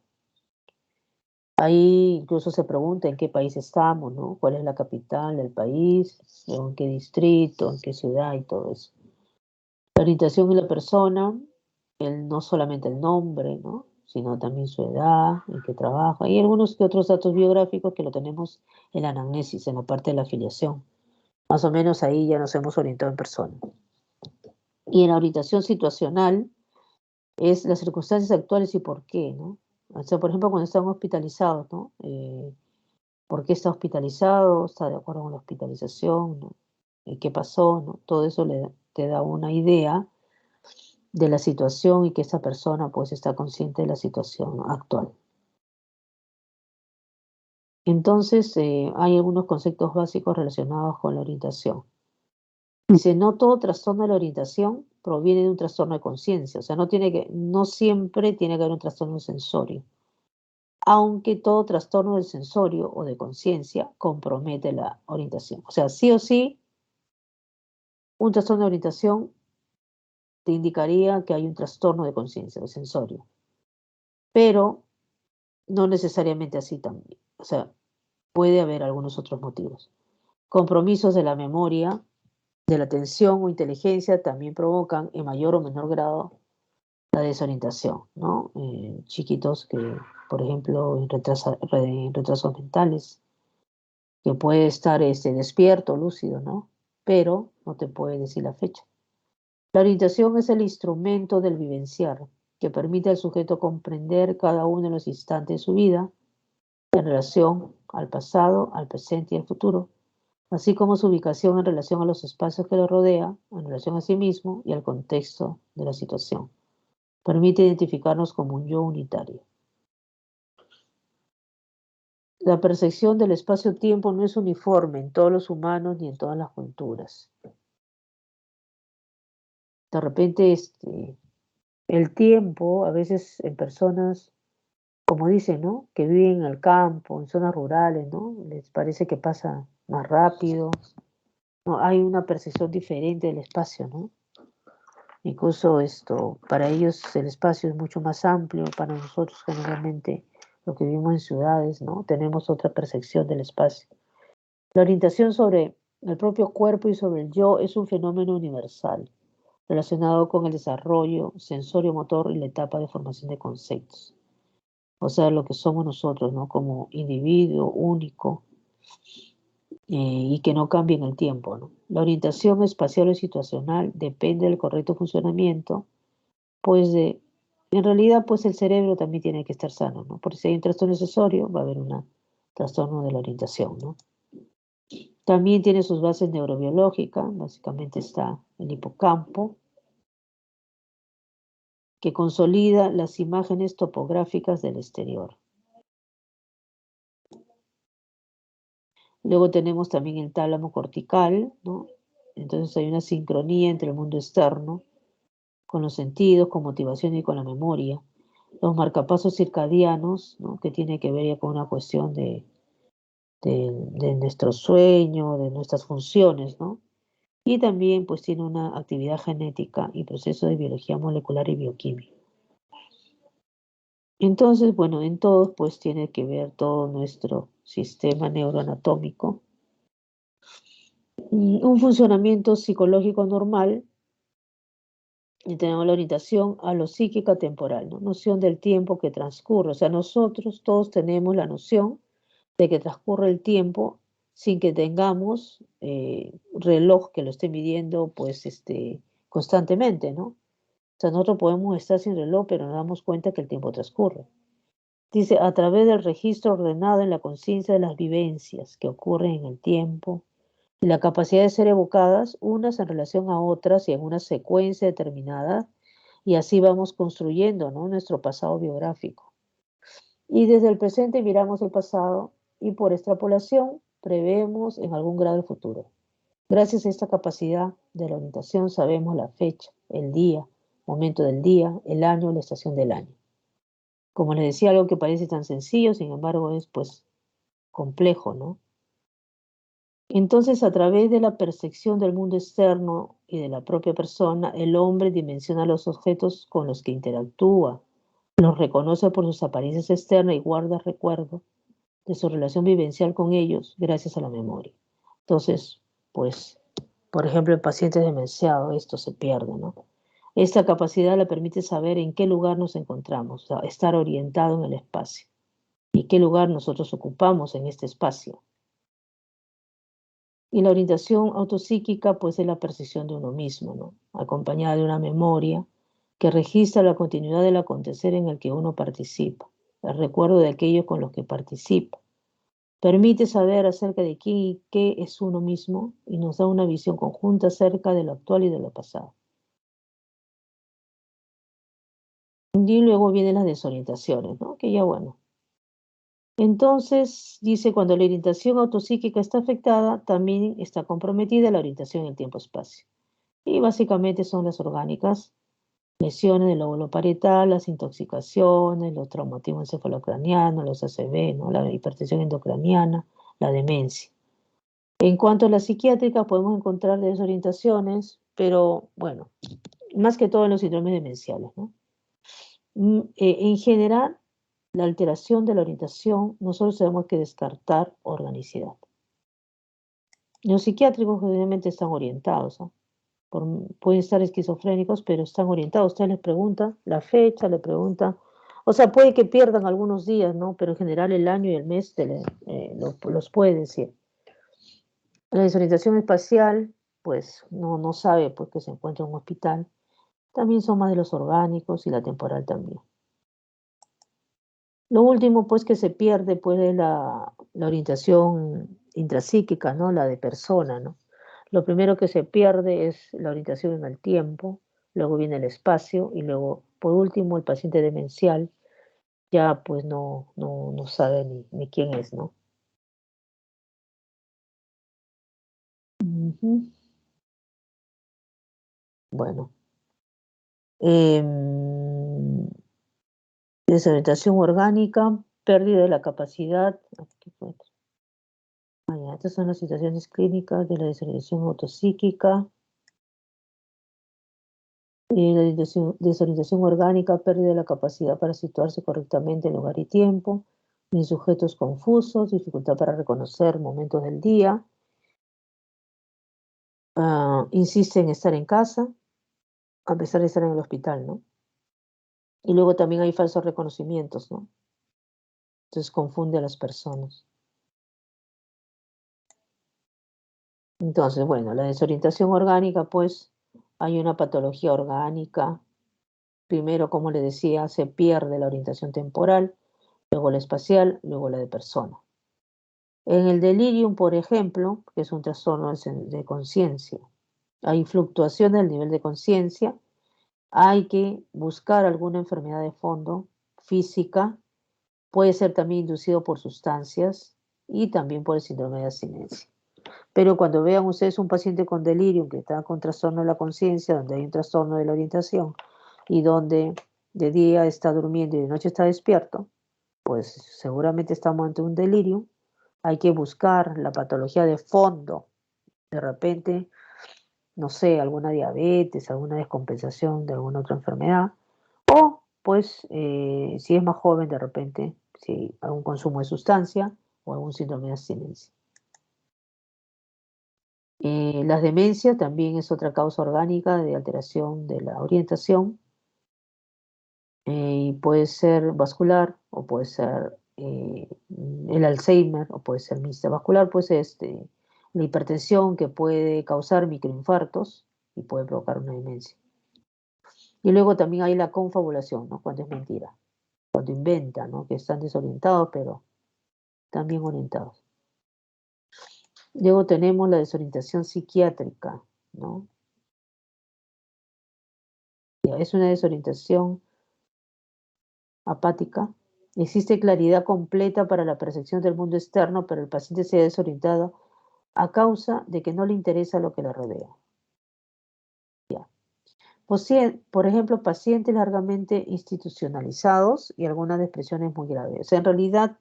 [SPEAKER 1] Ahí incluso se pregunta en qué país estamos, ¿no? ¿Cuál es la capital del país? ¿O en qué distrito? ¿En qué ciudad? Y todo eso. La orientación de la persona, no solamente el nombre, ¿no? Sino también su edad, en qué trabaja, y algunos que otros datos biográficos que lo tenemos en la anamnesis, en la parte de la afiliación. Más o menos ahí ya nos hemos orientado en persona. Y en la orientación situacional es las circunstancias actuales y por qué, ¿no? O sea, por ejemplo, cuando están hospitalizados, ¿no? ¿Por qué está hospitalizado? ¿Está de acuerdo con la hospitalización? ¿No? ¿Qué pasó? ¿No? Todo eso te da una idea de la situación y que esa persona pues está consciente de la situación actual.
[SPEAKER 2] Entonces, hay algunos conceptos básicos relacionados con la orientación. Dice, no todo trastorno de la orientación proviene de un trastorno de conciencia, o sea, no siempre tiene que haber un trastorno sensorio, aunque todo trastorno del sensorio o de conciencia compromete la orientación. O sea, sí o sí, un trastorno de orientación te indicaría que hay un trastorno de conciencia o sensorio, pero no necesariamente así también. O sea, puede haber algunos otros motivos. Compromisos de la memoria, de la atención o inteligencia también provocan en mayor o menor grado la desorientación, ¿no? Chiquitos que, por ejemplo, en retrasos mentales, que puede estar despierto, lúcido, ¿no? Pero no te puede decir la fecha. La orientación es el instrumento del vivenciar, que permite al sujeto comprender cada uno de los instantes de su vida en relación al pasado, al presente y al futuro, así como su ubicación en relación a los espacios que lo rodea, en relación a sí mismo y al contexto de la situación. Permite identificarnos como un yo unitario. La percepción del espacio-tiempo no es uniforme en todos los humanos ni en todas las culturas. De repente, el tiempo, a veces en personas, como dicen, ¿no? Que viven en el campo, en zonas rurales, ¿no? Les parece que pasa más rápido, ¿no? Hay una percepción diferente del espacio, ¿no? Incluso para ellos el espacio es mucho más amplio, para nosotros generalmente lo que vivimos en ciudades, ¿no? Tenemos otra percepción del espacio. La orientación sobre el propio cuerpo y sobre el yo es un fenómeno universal, relacionado con el desarrollo sensorio-motor y la etapa de formación de conceptos. O sea, lo que somos nosotros, ¿no? Como individuo único y que no cambia en el tiempo, ¿no? La orientación espacial o situacional depende del correcto funcionamiento, pues en realidad, pues el cerebro también tiene que estar sano, ¿no? Porque si hay un trastorno accesorio, va a haber un trastorno de la orientación, ¿no? También tiene sus bases neurobiológicas, básicamente está el hipocampo, que consolida las imágenes topográficas del exterior. Luego tenemos también el tálamo cortical, ¿no? Entonces hay una sincronía entre el mundo externo, con los sentidos, con motivación y con la memoria. Los marcapasos circadianos, ¿no? Que tiene que ver ya con una cuestión de nuestro sueño, de nuestras funciones, ¿no? Y también pues tiene una actividad genética y proceso de biología molecular y bioquímica. Entonces, bueno, en todos pues tiene que ver todo nuestro sistema neuroanatómico. Un funcionamiento psicológico normal, y tenemos la orientación a lo psíquica temporal, ¿no? Noción del tiempo que transcurre. O sea, nosotros todos tenemos la noción de que transcurre el tiempo sin que tengamos reloj que lo esté midiendo pues constantemente, ¿no? O sea, nosotros podemos estar sin reloj, pero nos damos cuenta que el tiempo transcurre. Dice, a través del registro ordenado en la conciencia de las vivencias que ocurren en el tiempo y la capacidad de ser evocadas unas en relación a otras y en una secuencia determinada, y así vamos construyendo, ¿no? Nuestro pasado biográfico. Y desde el presente miramos el pasado y por extrapolación prevemos en algún grado el futuro. Gracias a esta capacidad de la orientación sabemos la fecha, el día, momento del día, el año, la estación del año. Como les decía, algo que parece tan sencillo, sin embargo, es pues complejo, ¿no? Entonces, a través de la percepción del mundo externo y de la propia persona, el hombre dimensiona los objetos con los que interactúa, los reconoce por sus apariencias externas y guarda recuerdo de su relación vivencial con ellos gracias a la memoria. Entonces, pues, por ejemplo, en pacientes demenciados esto se pierde, ¿no? Esta capacidad le permite saber en qué lugar nos encontramos, o sea, estar orientado en el espacio y qué lugar nosotros ocupamos en este espacio. Y la orientación autopsíquica, pues, es la percepción de uno mismo, ¿no? Acompañada de una memoria que registra la continuidad del acontecer en el que uno participa, el recuerdo de aquello con los que participa. Permite saber acerca de quién y qué es uno mismo y nos da una visión conjunta acerca de lo actual y de lo pasado. Y luego vienen las desorientaciones, ¿no? Que ya, bueno, Entonces, dice, cuando la orientación autopsíquica está afectada, también está comprometida la orientación en el tiempo-espacio. Y básicamente son las orgánicas, lesiones del lóbulo parietal, las intoxicaciones, los traumatismos encefalocranianos, los ACV, ¿no? La hipertensión endocraniana, la demencia. En cuanto a la psiquiátrica, podemos encontrar desorientaciones, pero bueno, más que todo en los síndromes demenciales, ¿no? En general, la alteración de la orientación, nosotros tenemos que descartar organicidad. Los psiquiátricos generalmente están orientados, ¿no? Pueden estar esquizofrénicos, pero están orientados. Usted les pregunta la fecha, le pregunta, o sea, puede que pierdan algunos días, ¿no? Pero en general el año y el mes los puede decir. La desorientación espacial, pues no sabe pues, que se encuentra en un hospital. También son más de los orgánicos y la temporal también. Lo último, pues, que se pierde, pues, es la orientación intrapsíquica, ¿no? La de persona, ¿no? Lo primero que se pierde es la orientación en el tiempo, luego viene el espacio y luego, por último, el paciente demencial ya, pues, no sabe ni quién es, ¿no? Ujú. Bueno. Em, Desorientación orgánica, pérdida de la capacidad. Aquí fue. Estas son las situaciones clínicas de la desorientación autopsíquica. La desorientación orgánica, pérdida de la capacidad para situarse correctamente en lugar y tiempo, en sujetos confusos, dificultad para reconocer momentos del día, insiste en estar en casa, a pesar de estar en el hospital, ¿no? Y luego también hay falsos reconocimientos, ¿no? Entonces confunde a las personas. Entonces, bueno, la desorientación orgánica, pues hay una patología orgánica. Primero, como le decía, se pierde la orientación temporal, luego la espacial, luego la de persona. En el delirium, por ejemplo, que es un trastorno de conciencia, hay fluctuaciones del nivel de conciencia, hay que buscar alguna enfermedad de fondo física, puede ser también inducido por sustancias y también por el síndrome de abstinencia. Pero cuando vean ustedes un paciente con delirium que está con trastorno de la conciencia, donde hay un trastorno de la orientación y donde de día está durmiendo y de noche está despierto, pues seguramente estamos ante un delirio. Hay que buscar la patología de fondo. De repente, no sé, alguna diabetes, alguna descompensación de alguna otra enfermedad. O, pues, si es más joven, de repente, si algún consumo de sustancia o algún síndrome de abstinencia. Las demencias también es otra causa orgánica de alteración de la orientación y puede ser vascular o puede ser el Alzheimer o puede ser mixta vascular, pues la hipertensión que puede causar microinfartos y puede provocar una demencia. Y luego también hay la confabulación, ¿no? Cuando es mentira, cuando inventan, ¿no? Que están desorientados, pero también orientados. Luego tenemos la desorientación psiquiátrica, ¿no? Es una desorientación apática. Existe claridad completa para la percepción del mundo externo, pero el paciente se ha desorientado a causa de que no le interesa lo que le rodea. Ya. Por ejemplo, pacientes largamente institucionalizados y algunas depresiones muy graves. O sea, en realidad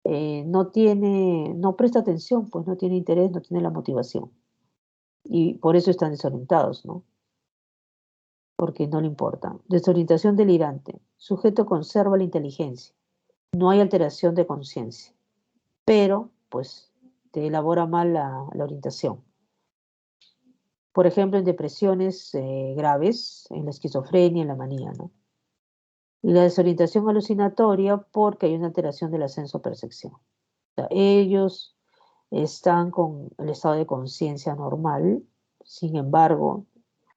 [SPEAKER 2] no presta atención, pues no tiene interés, no tiene la motivación. Y por eso están desorientados, ¿no? Porque no le importa. Desorientación delirante. Sujeto conserva la inteligencia. No hay alteración de conciencia, pero pues te elabora mal la orientación. Por ejemplo, en depresiones graves, en la esquizofrenia, en la manía, ¿no? Y la desorientación alucinatoria porque hay una alteración del ascenso-percepción. O sea, ellos están con el estado de conciencia normal, sin embargo,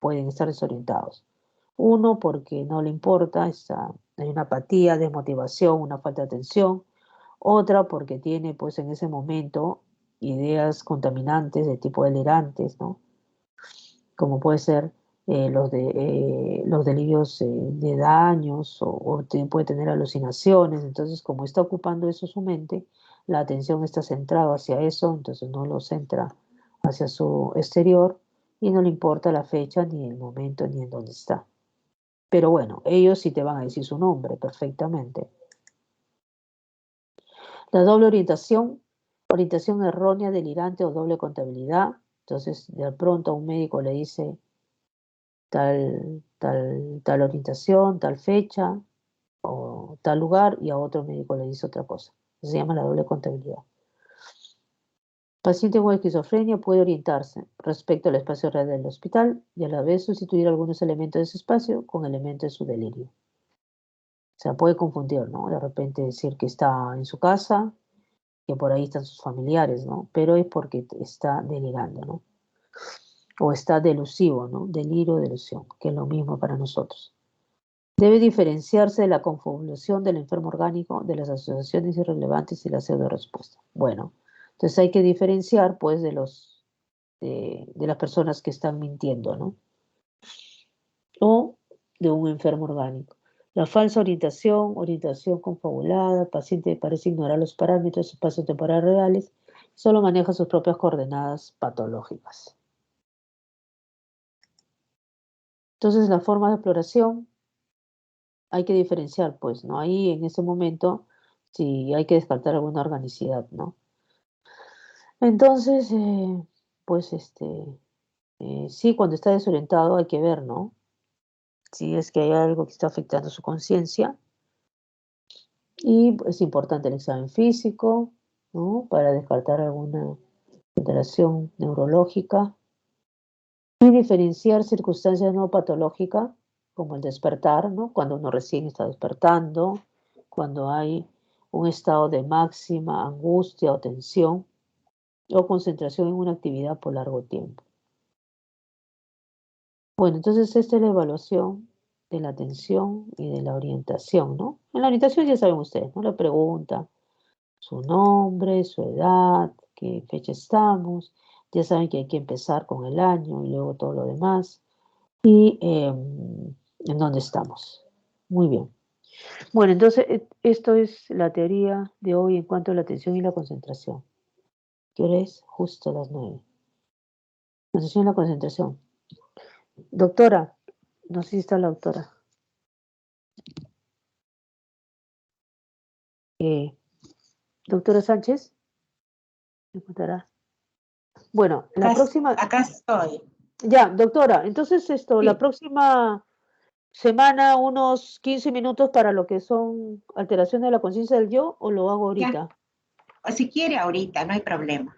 [SPEAKER 2] pueden estar desorientados. Uno, porque no le importa, hay una apatía, desmotivación, una falta de atención. Otra, porque tiene, pues, en ese momento ideas contaminantes de tipo delirantes, ¿no? Como puede ser los delirios de daños puede tener alucinaciones. Entonces, como está ocupando eso su mente, la atención está centrada hacia eso, entonces no lo centra hacia su exterior y no le importa la fecha, ni el momento, ni en dónde está. Pero bueno, ellos sí te van a decir su nombre perfectamente. La doble orientación errónea, delirante o doble contabilidad. Entonces, de pronto a un médico le dice tal orientación, tal fecha o tal lugar, y a otro médico le dice otra cosa. Se llama la doble contabilidad. Paciente con esquizofrenia puede orientarse respecto al espacio real del hospital y a la vez sustituir algunos elementos de ese espacio con elementos de su delirio. O sea, puede confundir, ¿no? De repente decir que está en su casa, que por ahí están sus familiares, ¿no? Pero es porque está delirando, ¿no? O está delusivo, ¿no? Delirio o delusión, que es lo mismo para nosotros. Debe diferenciarse de la confabulación del enfermo orgánico, de las asociaciones irrelevantes y la pseudo-respuesta. Bueno, entonces hay que diferenciar, pues, de las personas que están mintiendo, ¿no? O de un enfermo orgánico. La falsa orientación confabulada, el paciente parece ignorar los parámetros espacio-temporales reales, solo maneja sus propias coordenadas patológicas. Entonces, la forma de exploración hay que diferenciar, pues, ¿no? Ahí en ese momento, sí hay que descartar alguna organicidad, ¿no? Entonces, pues, sí, cuando está desorientado hay que ver, ¿no? Si es que hay algo que está afectando su conciencia. Y es importante el examen físico, ¿no? Para descartar alguna alteración neurológica y diferenciar circunstancias no patológicas, como el despertar, ¿no? Cuando uno recién está despertando, cuando hay un estado de máxima angustia o tensión o concentración en una actividad por largo tiempo. Bueno, entonces esta es la evaluación de la atención y de la orientación, ¿no? En la orientación ya saben ustedes, ¿no? La pregunta, su nombre, su edad, qué fecha estamos. Ya saben que hay que empezar con el año y luego todo lo demás. Y en dónde estamos. Muy bien. Bueno, entonces esto es la teoría de hoy en cuanto a la atención y la concentración. ¿Qué hora es? Justo las 9. La atención y la concentración. Doctora, no sé si está la doctora. Doctora Sánchez, ¿me contará? Bueno, la próxima.
[SPEAKER 3] Acá estoy.
[SPEAKER 2] Ya, doctora, entonces la
[SPEAKER 3] Sí.
[SPEAKER 2] próxima semana unos 15 minutos para lo que son alteraciones de la conciencia del yo, o lo hago
[SPEAKER 3] Ya,
[SPEAKER 2] ahorita.
[SPEAKER 3] o si quiere ahorita, no hay problema.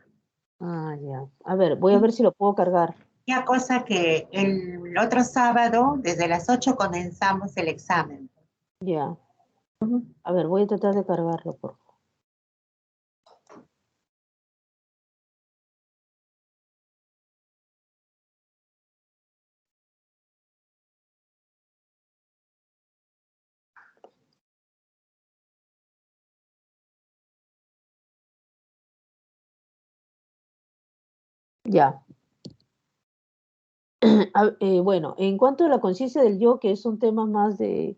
[SPEAKER 2] Ah, ya. A ver, voy a ver si lo puedo cargar.
[SPEAKER 3] Ya cosa que el otro sábado, desde las 8 comenzamos el examen.
[SPEAKER 2] Ya. A ver, voy a tratar de cargarlo, por favor. Ya. Bueno, en cuanto a la conciencia del yo, que es un tema más que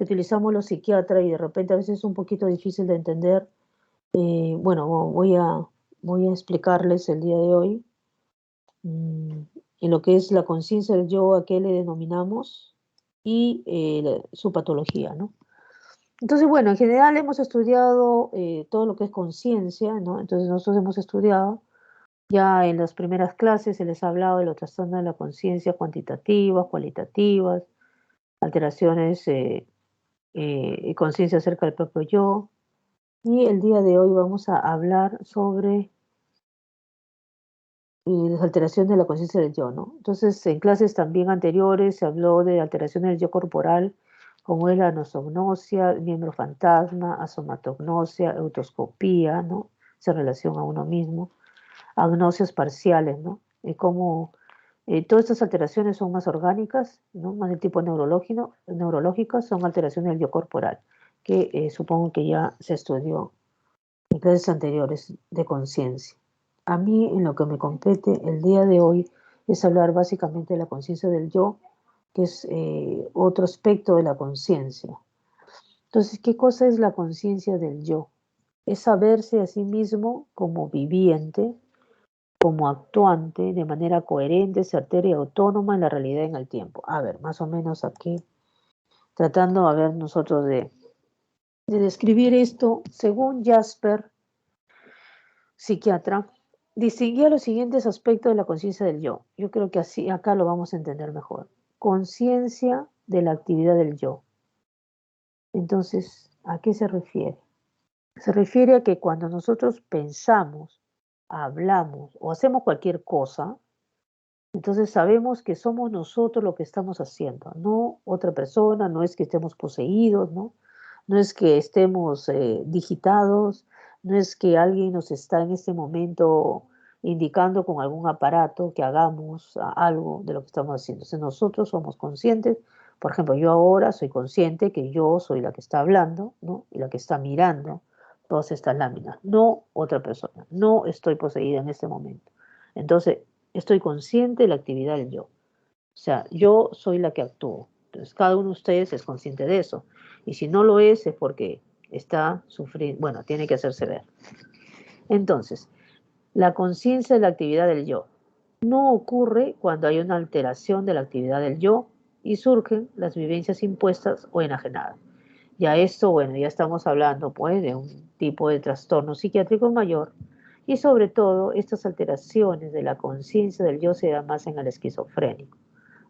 [SPEAKER 2] utilizamos los psiquiatras y de repente a veces es un poquito difícil de entender, bueno, voy a explicarles el día de hoy en lo que es la conciencia del yo, a qué le denominamos y su patología, ¿no? Entonces, bueno, en general hemos estudiado todo lo que es conciencia, ¿no? Entonces nosotros hemos estudiado, ya en las primeras clases se les ha hablado de los trastornos de la conciencia cuantitativas, cualitativas, alteraciones y conciencia acerca del propio yo. Y el día de hoy vamos a hablar sobre las alteraciones de la conciencia del yo, ¿no? Entonces, en clases también anteriores se habló de alteraciones del yo corporal, como es la anosognosia, miembro fantasma, asomatognosia, autoscopía, ¿no? Esa relación a uno mismo, agnosias parciales, ¿no? Y cómo todas estas alteraciones son más orgánicas, ¿no? Más de tipo neurológicas, son alteraciones del yo corporal, que supongo que ya se estudió en clases anteriores de conciencia. A mí, en lo que me compete el día de hoy, es hablar básicamente de la conciencia del yo, que es otro aspecto de la conciencia. Entonces, ¿qué cosa es la conciencia del yo? Es saberse a sí mismo como viviente, como actuante, de manera coherente, certera y autónoma en la realidad y en el tiempo. A ver, más o menos aquí, tratando a ver nosotros de describir esto, según Jasper, psiquiatra, distinguía los siguientes aspectos de la conciencia del yo. Yo creo que así acá lo vamos a entender mejor. Conciencia de la actividad del yo. Entonces, ¿a qué se refiere? Se refiere a que cuando nosotros pensamos, hablamos o hacemos cualquier cosa, entonces sabemos que somos nosotros lo que estamos haciendo, no otra persona, no es que estemos poseídos, ¿no? No es que estemos digitados, no es que alguien nos está en este momento indicando con algún aparato que hagamos algo de lo que estamos haciendo. Entonces nosotros somos conscientes, por ejemplo, yo ahora soy consciente que yo soy la que está hablando, ¿no? Y la que está mirando todas estas láminas, no otra persona, no estoy poseída en este momento. Entonces, estoy consciente de la actividad del yo. O sea, yo soy la que actúo. Entonces, cada uno de ustedes es consciente de eso. Y si no lo es porque está sufriendo, bueno, tiene que hacerse ver. Entonces, la conciencia de la actividad del yo no ocurre cuando hay una alteración de la actividad del yo y surgen las vivencias impuestas o enajenadas. Ya esto, bueno, ya estamos hablando pues de un tipo de trastorno psiquiátrico mayor y sobre todo estas alteraciones de la conciencia del yo se dan más en el esquizofrénico,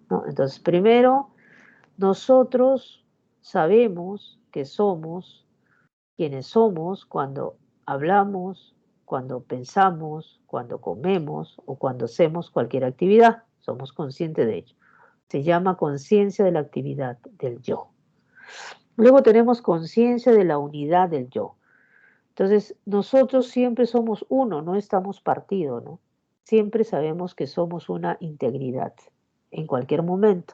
[SPEAKER 2] ¿no? Entonces, primero, nosotros sabemos que somos quienes somos cuando hablamos, cuando pensamos, cuando comemos o cuando hacemos cualquier actividad. Somos conscientes de ello. Se llama conciencia de la actividad del yo. Luego tenemos conciencia de la unidad del yo. Entonces, nosotros siempre somos uno, no estamos partidos, ¿no? Siempre sabemos que somos una integridad en cualquier momento,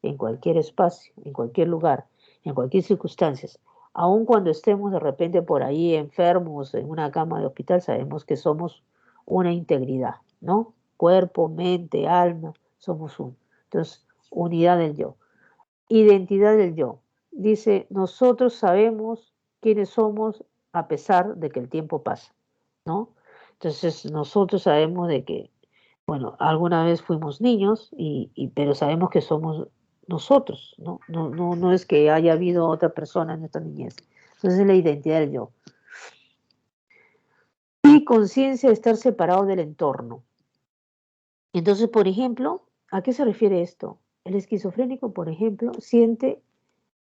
[SPEAKER 2] en cualquier espacio, en cualquier lugar, en cualquier circunstancia. Aun cuando estemos de repente por ahí enfermos en una cama de hospital, sabemos que somos una integridad, ¿no? Cuerpo, mente, alma, somos uno. Entonces, unidad del yo. Identidad del yo. Dice, nosotros sabemos quiénes somos a pesar de que el tiempo pasa, ¿no? Entonces nosotros sabemos de que, bueno, alguna vez fuimos niños, pero sabemos que somos nosotros, ¿no? No es que haya habido otra persona en nuestra niñez. Entonces es la identidad del yo. Y conciencia de estar separado del entorno. Entonces, por ejemplo, ¿a qué se refiere esto? El esquizofrénico, por ejemplo, siente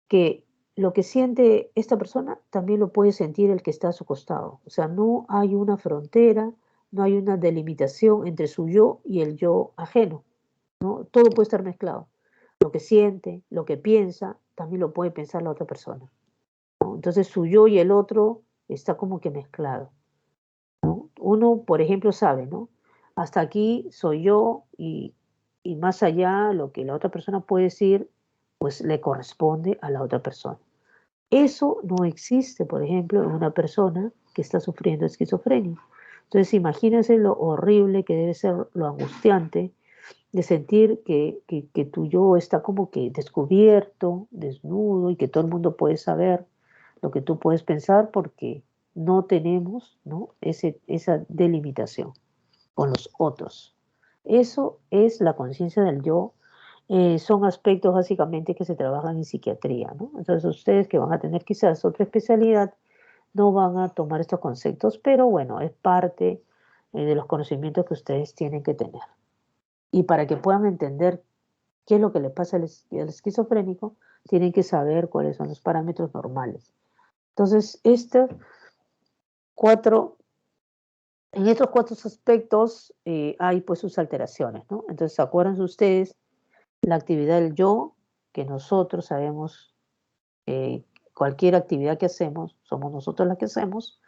[SPEAKER 2] que lo que siente esta persona también lo puede sentir el que está a su costado. O sea, no hay una frontera, no hay una delimitación entre su yo y el yo ajeno, ¿no? Todo puede estar mezclado. Lo que siente, lo que piensa, también lo puede pensar la otra persona, ¿no? Entonces su yo y el otro está como que mezclado, ¿no? Uno, por ejemplo, sabe, ¿no? Hasta aquí soy yo y más allá lo que la otra persona puede decir, pues le corresponde a la otra persona. Eso no existe, por ejemplo, en una persona que está sufriendo esquizofrenia. Entonces, imagínense lo horrible que debe ser, lo angustiante de sentir que tu yo está como que descubierto, desnudo y que todo el mundo puede saber lo que tú puedes pensar porque no tenemos, ¿no? Esa delimitación con los otros. Eso es la conciencia del yo. Son aspectos básicamente que se trabajan en psiquiatría, ¿no? Entonces ustedes que van a tener quizás otra especialidad no van a tomar estos conceptos, pero bueno, es parte de los conocimientos que ustedes tienen que tener. Y para que puedan entender qué es lo que le pasa al esquizofrénico, tienen que saber cuáles son los parámetros normales. Entonces, cuatro en estos cuatro aspectos hay pues sus alteraciones, ¿no? Entonces, acuérdense ustedes la actividad del yo, que nosotros sabemos cualquier actividad que hacemos, somos nosotros las que hacemos,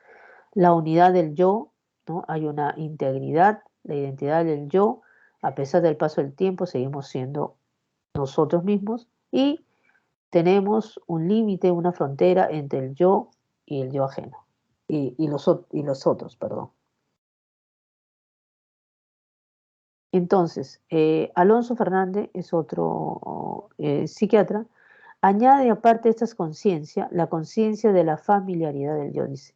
[SPEAKER 2] la unidad del yo, ¿no? Hay una integridad, la identidad del yo, a pesar del paso del tiempo, seguimos siendo nosotros mismos y tenemos un límite, una frontera entre el yo y el yo ajeno, y los otros, perdón. Entonces, Alonso Fernández es otro psiquiatra, añade aparte de estas conciencia, la conciencia de la familiaridad del yo, dice.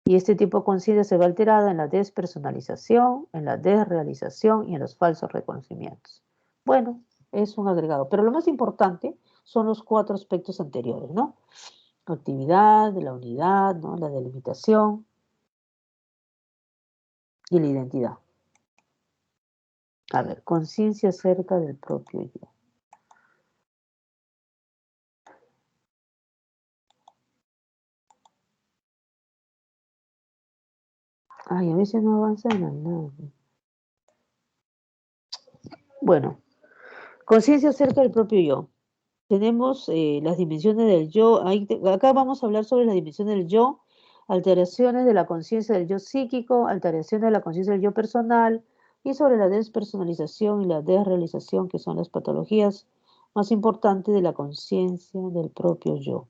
[SPEAKER 2] Y este tipo de conciencia se ve alterada en la despersonalización, en la desrealización y en los falsos reconocimientos. Bueno, es un agregado, pero lo más importante son los 4 aspectos anteriores, ¿no? Actividad, la unidad, ¿no? La delimitación y la identidad. A ver, conciencia acerca del propio yo. Ay, a veces no avanza en nada. Bueno, conciencia acerca del propio yo. Tenemos las dimensiones del yo. Acá vamos a hablar sobre las dimensiones del yo, alteraciones de la conciencia del yo psíquico, alteraciones de la conciencia del yo personal y sobre la despersonalización y la desrealización, que son las patologías más importantes de la conciencia del propio yo.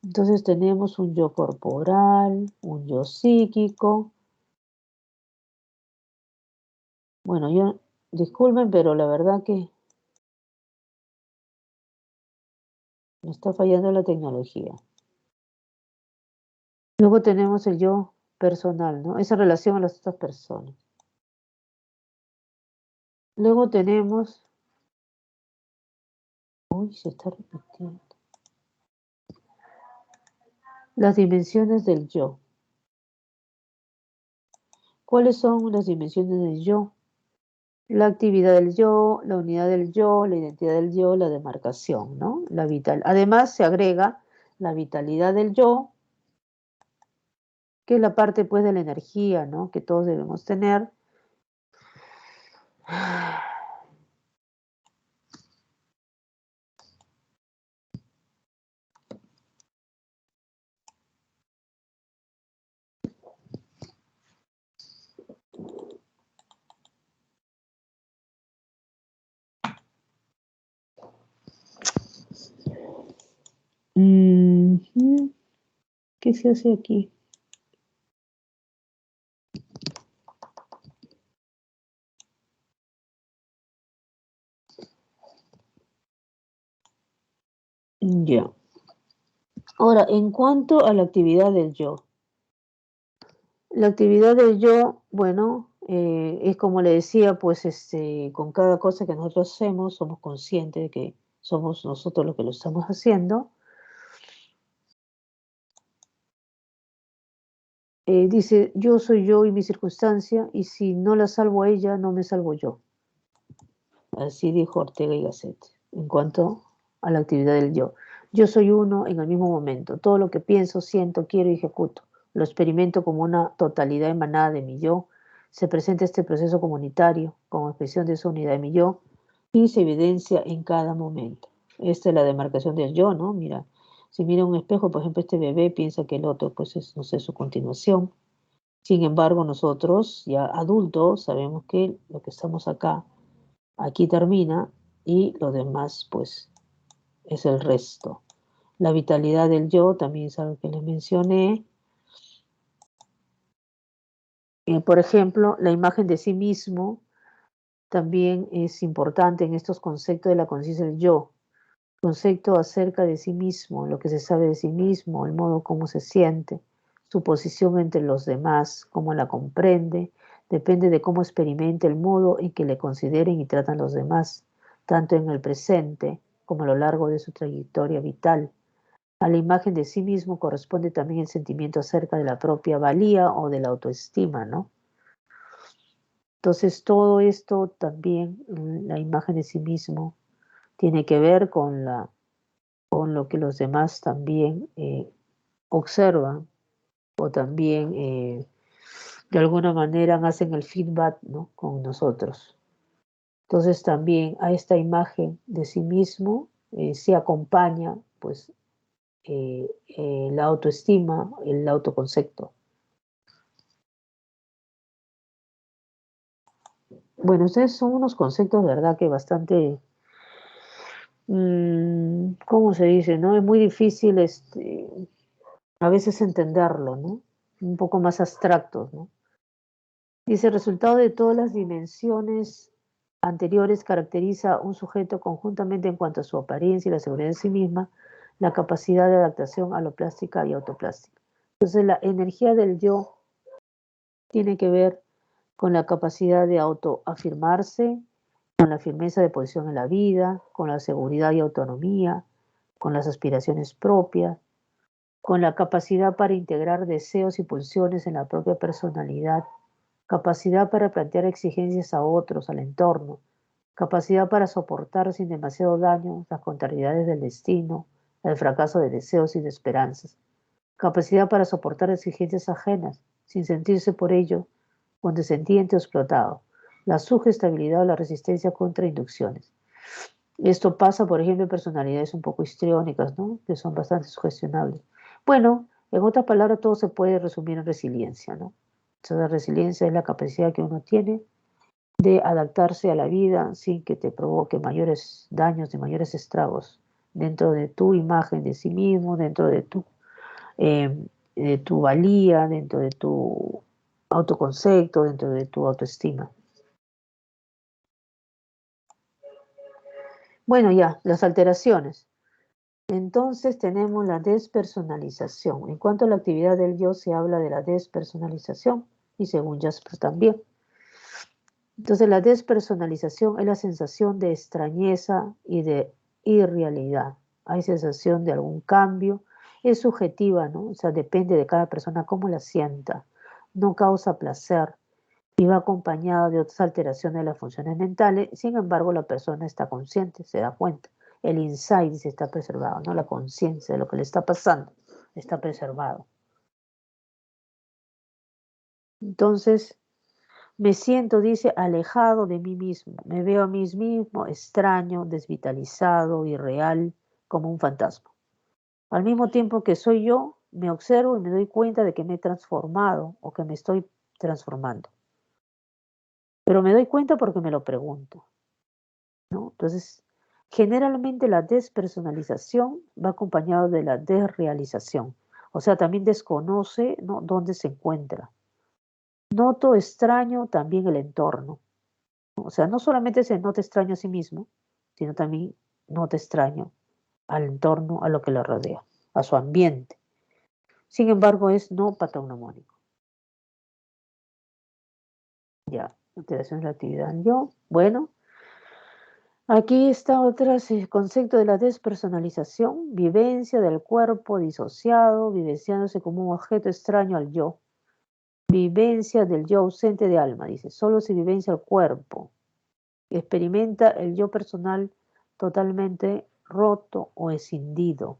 [SPEAKER 2] Entonces tenemos un yo corporal, un yo psíquico. Bueno, disculpen, pero la verdad que me está fallando la tecnología. Luego tenemos el yo personal, ¿no? Esa relación a las otras personas. Luego tenemos... Uy, se está repitiendo. Las dimensiones del yo. ¿Cuáles son las dimensiones del yo? La actividad del yo, la unidad del yo, la identidad del yo, la demarcación, ¿no? Además se agrega la vitalidad del yo, que es la parte pues de la energía, ¿no? Que todos debemos tener. ¿Qué se hace aquí? Ya. Ahora, en cuanto a la actividad del yo. La actividad del yo, bueno, es como le decía, pues con cada cosa que nosotros hacemos, somos conscientes de que somos nosotros los que lo estamos haciendo. Dice, yo soy yo y mi circunstancia, y si no la salvo a ella, no me salvo yo. Así dijo Ortega y Gasset, en cuanto a la actividad del yo. Yo soy uno en el mismo momento. Todo lo que pienso, siento, quiero y ejecuto, lo experimento como una totalidad emanada de mi yo. Se presenta este proceso comunitario como expresión de esa unidad de mi yo y se evidencia en cada momento. Esta es la demarcación del yo, ¿no? Mira, si mira un espejo, por ejemplo, este bebé piensa que el otro, pues es, no sé, su continuación. Sin embargo, nosotros, ya adultos, sabemos que lo que estamos acá, aquí termina y lo demás, pues, es el resto. La vitalidad del yo también es algo que les mencioné. Por ejemplo, la imagen de sí mismo también es importante en estos conceptos de la conciencia del yo. Concepto acerca de sí mismo, lo que se sabe de sí mismo, el modo como se siente, su posición entre los demás, cómo la comprende, depende de cómo experimente el modo en que le consideren y tratan los demás, tanto en el presente como a lo largo de su trayectoria vital. A la imagen de sí mismo corresponde también el sentimiento acerca de la propia valía o de la autoestima, ¿no? Entonces todo esto también, la imagen de sí mismo, tiene que ver con lo que los demás también observan o también de alguna manera hacen el feedback, ¿no? Con nosotros. Entonces también a esta imagen de sí mismo se acompaña pues la autoestima, el autoconcepto. Bueno, ustedes son unos conceptos, ¿verdad? Que bastante, ¿cómo se dice? ¿No? Es muy difícil a veces entenderlo, ¿no? Un poco más abstractos, ¿no? Dice, el resultado de todas las dimensiones anteriores caracteriza a un sujeto conjuntamente en cuanto a su apariencia y la seguridad de sí misma, la capacidad de adaptación aloplástica y autoplástica. Entonces, la energía del yo tiene que ver con la capacidad de autoafirmarse, con la firmeza de posición en la vida, con la seguridad y autonomía, con las aspiraciones propias, con la capacidad para integrar deseos y pulsiones en la propia personalidad, capacidad para plantear exigencias a otros, al entorno, capacidad para soportar sin demasiado daño las contrariedades del destino, el fracaso de deseos y de esperanzas, capacidad para soportar exigencias ajenas sin sentirse por ello condescendiente o explotado, la sugestibilidad o la resistencia contra inducciones. Esto pasa, por ejemplo, en personalidades un poco histriónicas, ¿no? Que son bastante sugestionables. Bueno, en otras palabras, todo se puede resumir en resiliencia, ¿no? Entonces, la resiliencia es la capacidad que uno tiene de adaptarse a la vida sin que te provoque mayores daños, de mayores estragos dentro de tu imagen de sí mismo, dentro de tu valía, dentro de tu autoconcepto, dentro de tu autoestima. Bueno, ya, las alteraciones. Entonces tenemos la despersonalización. En cuanto a la actividad del yo, se habla de la despersonalización y según Jasper también. Entonces la despersonalización es la sensación de extrañeza y de irrealidad. Hay sensación de algún cambio. Es subjetiva, ¿no? O sea, depende de cada persona cómo la sienta. No causa placer y va acompañada de otras alteraciones de las funciones mentales. Sin embargo, la persona está consciente, se da cuenta. El insight se está preservado, ¿no? La conciencia de lo que le está pasando está preservado. Entonces, me siento, dice, alejado de mí mismo. Me veo a mí mismo extraño, desvitalizado, irreal, como un fantasma. Al mismo tiempo que soy yo, me observo y me doy cuenta de que me he transformado o que me estoy transformando. Pero me doy cuenta porque me lo pregunto, ¿no? Entonces, generalmente la despersonalización va acompañado de la desrealización. O sea, también desconoce, ¿no?, dónde se encuentra. Noto extraño también el entorno. O sea, no solamente se nota extraño a sí mismo, sino también nota extraño al entorno, a lo que le rodea, a su ambiente. Sin embargo, es no patognomónico. Ya, alteración de la actividad del yo. Bueno, aquí está otro concepto de la despersonalización, vivencia del cuerpo disociado, vivenciándose como un objeto extraño al yo. Vivencia del yo ausente de alma, dice, solo se vivencia el cuerpo. Experimenta el yo personal totalmente roto o escindido.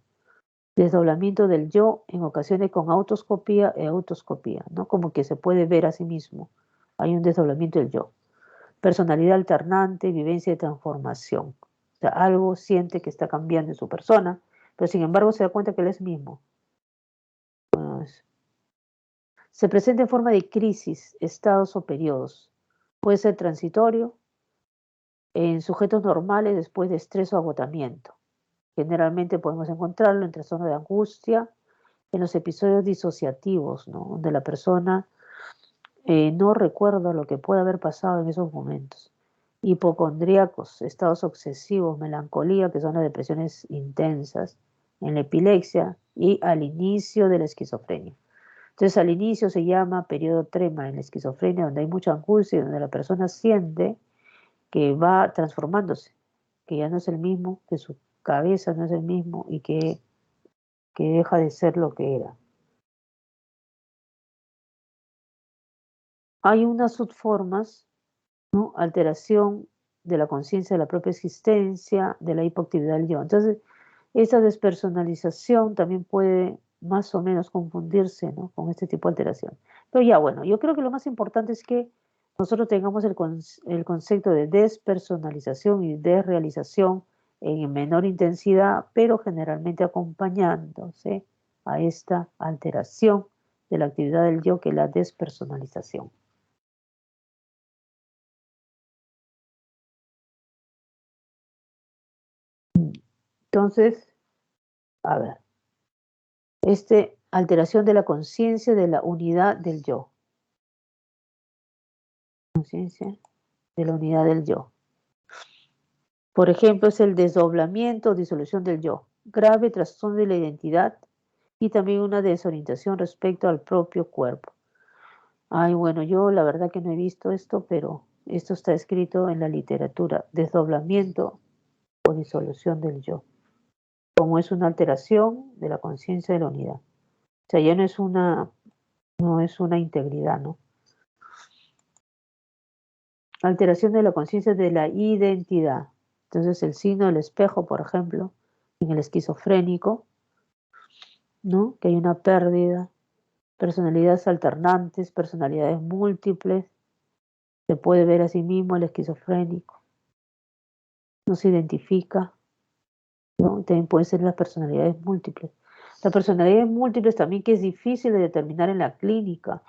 [SPEAKER 2] Desdoblamiento del yo en ocasiones con autoscopía e autoscopía, ¿no? Como que se puede ver a sí mismo. Hay un desdoblamiento del yo. Personalidad alternante, vivencia de transformación. O sea, algo siente que está cambiando en su persona, pero sin embargo se da cuenta que él es mismo. Bueno, se presenta en forma de crisis, estados o periodos. Puede ser transitorio, en sujetos normales después de estrés o agotamiento. Generalmente podemos encontrarlo en trastorno de angustia, en los episodios disociativos, ¿no?, donde la persona no recuerda lo que puede haber pasado en esos momentos. Hipocondríacos, estados obsesivos, melancolía, que son las depresiones intensas, en la epilepsia y al inicio de la esquizofrenia. Entonces, al inicio se llama periodo trema en la esquizofrenia, donde hay mucha angustia y donde la persona siente que va transformándose, que ya no es el mismo, que su cabeza no es el mismo y que deja de ser lo que era. Hay unas subformas, ¿no? Alteración de la conciencia de la propia existencia, de la hipoactividad del yo. Entonces, esa despersonalización también puede más o menos confundirse, ¿no?, con este tipo de alteración. Pero ya, bueno, yo creo que lo más importante es que nosotros tengamos el concepto de despersonalización y desrealización en menor intensidad, pero generalmente acompañándose a esta alteración de la actividad del yo, que es la despersonalización. Entonces, a ver, alteración de la conciencia de la unidad del yo. conciencia de la unidad del yo. Por ejemplo, es el desdoblamiento o disolución del yo, grave trastorno de la identidad y también una desorientación respecto al propio cuerpo. Ay, bueno, yo la verdad que no he visto esto, pero esto está escrito en la literatura, desdoblamiento o disolución del yo, como es una alteración de la conciencia de la unidad. O sea, ya no es una integridad, ¿no? Alteración de la conciencia de la identidad. Entonces, el signo del espejo, por ejemplo, en el esquizofrénico, ¿no? Que hay una pérdida, personalidades alternantes, personalidades múltiples, se puede ver a sí mismo el esquizofrénico, no se identifica, ¿no? También pueden ser las personalidades múltiples. Las personalidades múltiples también que es difícil de determinar en la clínica,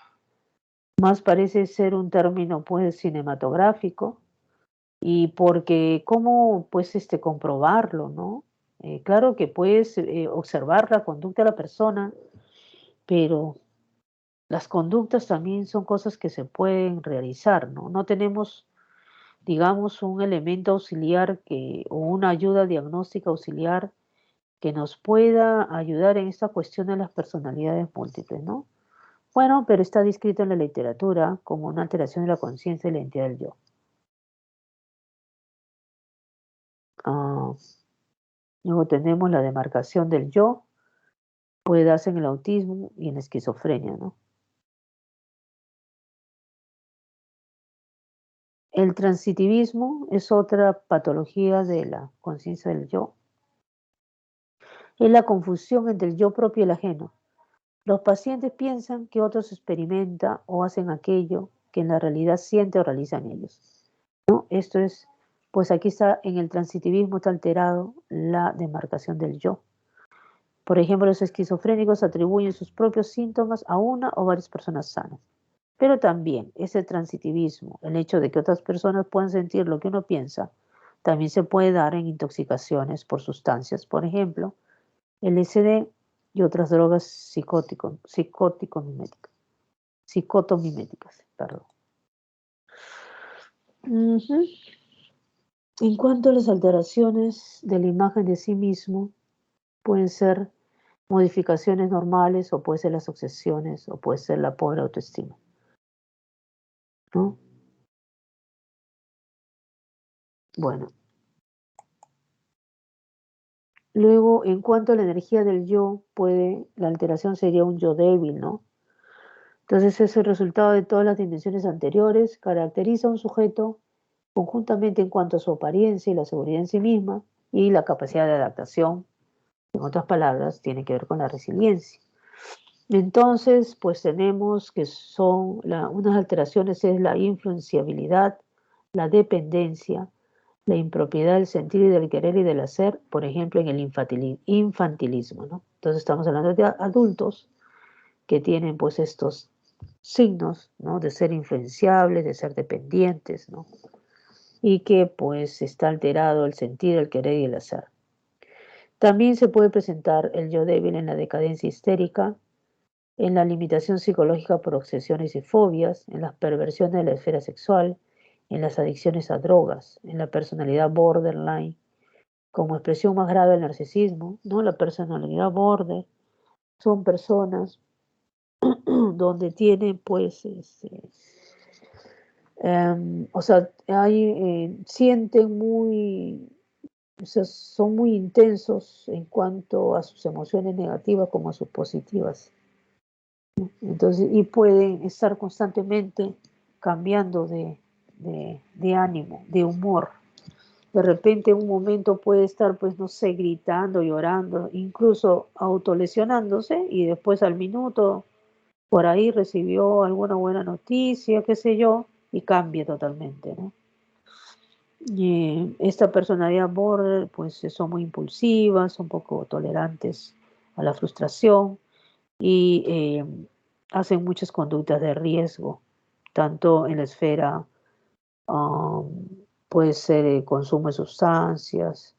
[SPEAKER 2] más parece ser un término pues cinematográfico, y porque cómo pues comprobarlo, ¿no? Claro que puedes observar la conducta de la persona, pero las conductas también son cosas que se pueden realizar, ¿no? No tenemos, digamos, un elemento auxiliar o una ayuda diagnóstica auxiliar que nos pueda ayudar en esta cuestión de las personalidades múltiples, ¿no? Bueno, pero está descrito en la literatura como una alteración de la conciencia y la identidad del yo. Ah, luego tenemos la demarcación del yo, puede darse en el autismo y en la esquizofrenia, ¿no? El transitivismo es otra patología de la conciencia del yo. Es la confusión entre el yo propio y el ajeno. Los pacientes piensan que otros experimentan o hacen aquello que en la realidad sienten o realizan ellos, ¿no? Esto es, pues aquí está, en el transitivismo está alterado la demarcación del yo. Por ejemplo, los esquizofrénicos atribuyen sus propios síntomas a una o varias personas sanas. Pero también ese transitivismo, el hecho de que otras personas puedan sentir lo que uno piensa, también se puede dar en intoxicaciones por sustancias, por ejemplo, LSD y otras drogas psicotomiméticas. Perdón. En cuanto a las alteraciones de la imagen de sí mismo, pueden ser modificaciones normales o puede ser las obsesiones o puede ser la pobre autoestima, ¿no? Bueno, luego, en cuanto a la energía del yo, la alteración sería un yo débil, ¿no? Entonces es el resultado de todas las dimensiones anteriores, caracteriza a un sujeto conjuntamente en cuanto a su apariencia y la seguridad en sí misma y la capacidad de adaptación. En otras palabras, tiene que ver con la resiliencia. Entonces, pues tenemos que son unas alteraciones es la influenciabilidad, la dependencia, la impropiedad del sentir y del querer y del hacer, por ejemplo, en el infantilismo, ¿no? Entonces estamos hablando de adultos que tienen pues estos signos, ¿no? De ser influenciables, de ser dependientes, ¿no? Y que pues está alterado el sentir, el querer y el hacer. También se puede presentar el yo débil en la decadencia histérica, en la limitación psicológica por obsesiones y fobias, en las perversiones de la esfera sexual, en las adicciones a drogas, en la personalidad borderline, como expresión más grave del narcisismo, ¿no? La personalidad border son personas donde tienen, pues, o sea, sienten o sea, son muy intensos en cuanto a sus emociones negativas como a sus positivas. Entonces, y pueden estar constantemente cambiando de ánimo, de humor. De repente en un momento puede estar, pues, no sé, gritando, llorando, incluso autolesionándose y después al minuto por ahí recibió alguna buena noticia, qué sé yo, y cambia totalmente, ¿no? Y esta personalidad border, pues son muy impulsivas, son poco tolerantes a la frustración y hacen muchas conductas de riesgo, tanto en la esfera, puede ser el consumo de sustancias,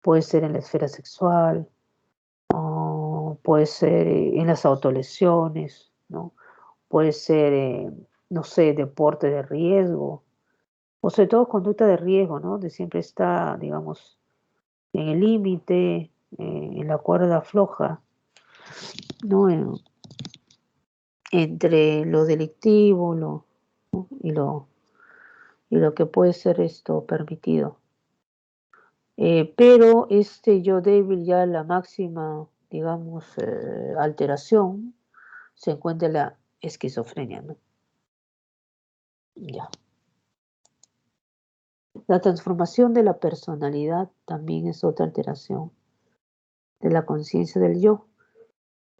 [SPEAKER 2] puede ser en la esfera sexual, puede ser en las autolesiones, ¿no? Puede ser no sé, deporte de riesgo, o sobre todo conducta de riesgo, ¿no? De siempre está, digamos, en el límite, en la cuerda floja, ¿no? Entre lo delictivo ¿no? y lo que puede ser esto permitido. Pero este yo débil, ya la máxima, digamos, alteración, se encuentra en la esquizofrenia, ¿no? Ya. La transformación de la personalidad también es otra alteración de la conciencia del yo.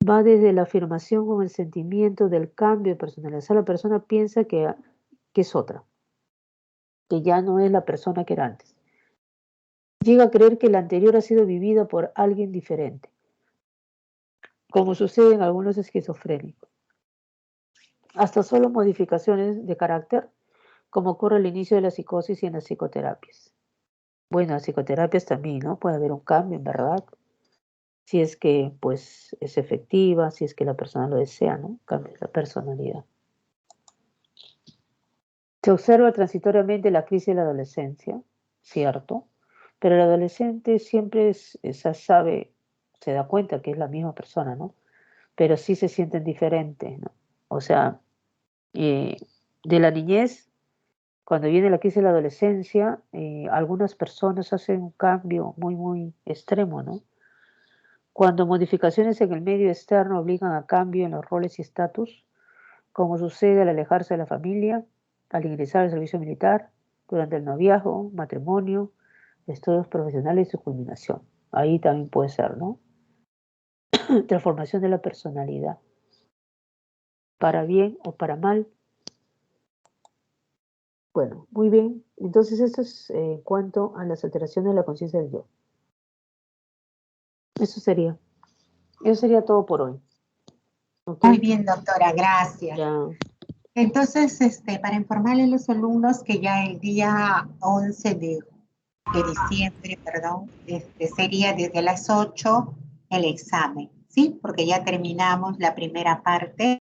[SPEAKER 2] Va desde la afirmación con el sentimiento del cambio de personalidad. O sea, la persona piensa que es otra, que ya no es la persona que era antes. Llega a creer que la anterior ha sido vivida por alguien diferente, como sucede en algunos esquizofrénicos. Hasta solo modificaciones de carácter, como ocurre al inicio de la psicosis y en las psicoterapias. Bueno, en las psicoterapias también, ¿no? Puede haber un cambio, en verdad, si es que, pues, es efectiva, si es que la persona lo desea, ¿no? Cambia la personalidad. Se observa transitoriamente la crisis de la adolescencia, cierto, pero el adolescente siempre sabe, se da cuenta que es la misma persona, ¿no? Pero sí se sienten diferentes, ¿no? O sea, de la niñez, cuando viene la crisis de la adolescencia, algunas personas hacen un cambio muy, muy extremo, ¿no? Cuando modificaciones en el medio externo obligan a cambio en los roles y estatus, como sucede al alejarse de la familia, al ingresar al servicio militar, durante el noviazgo, matrimonio, estudios profesionales y su culminación. Ahí también puede ser, ¿no? Transformación de la personalidad, para bien o para mal. Bueno, muy bien. Entonces esto es en cuanto a las alteraciones de la conciencia del yo. Eso sería todo por hoy. ¿Ok?
[SPEAKER 3] Muy bien, doctora, gracias.
[SPEAKER 2] Ya.
[SPEAKER 3] Entonces, para informarle a los alumnos que ya el día 11 de diciembre, perdón, sería desde las 8 el examen, ¿sí? Porque ya terminamos la primera parte.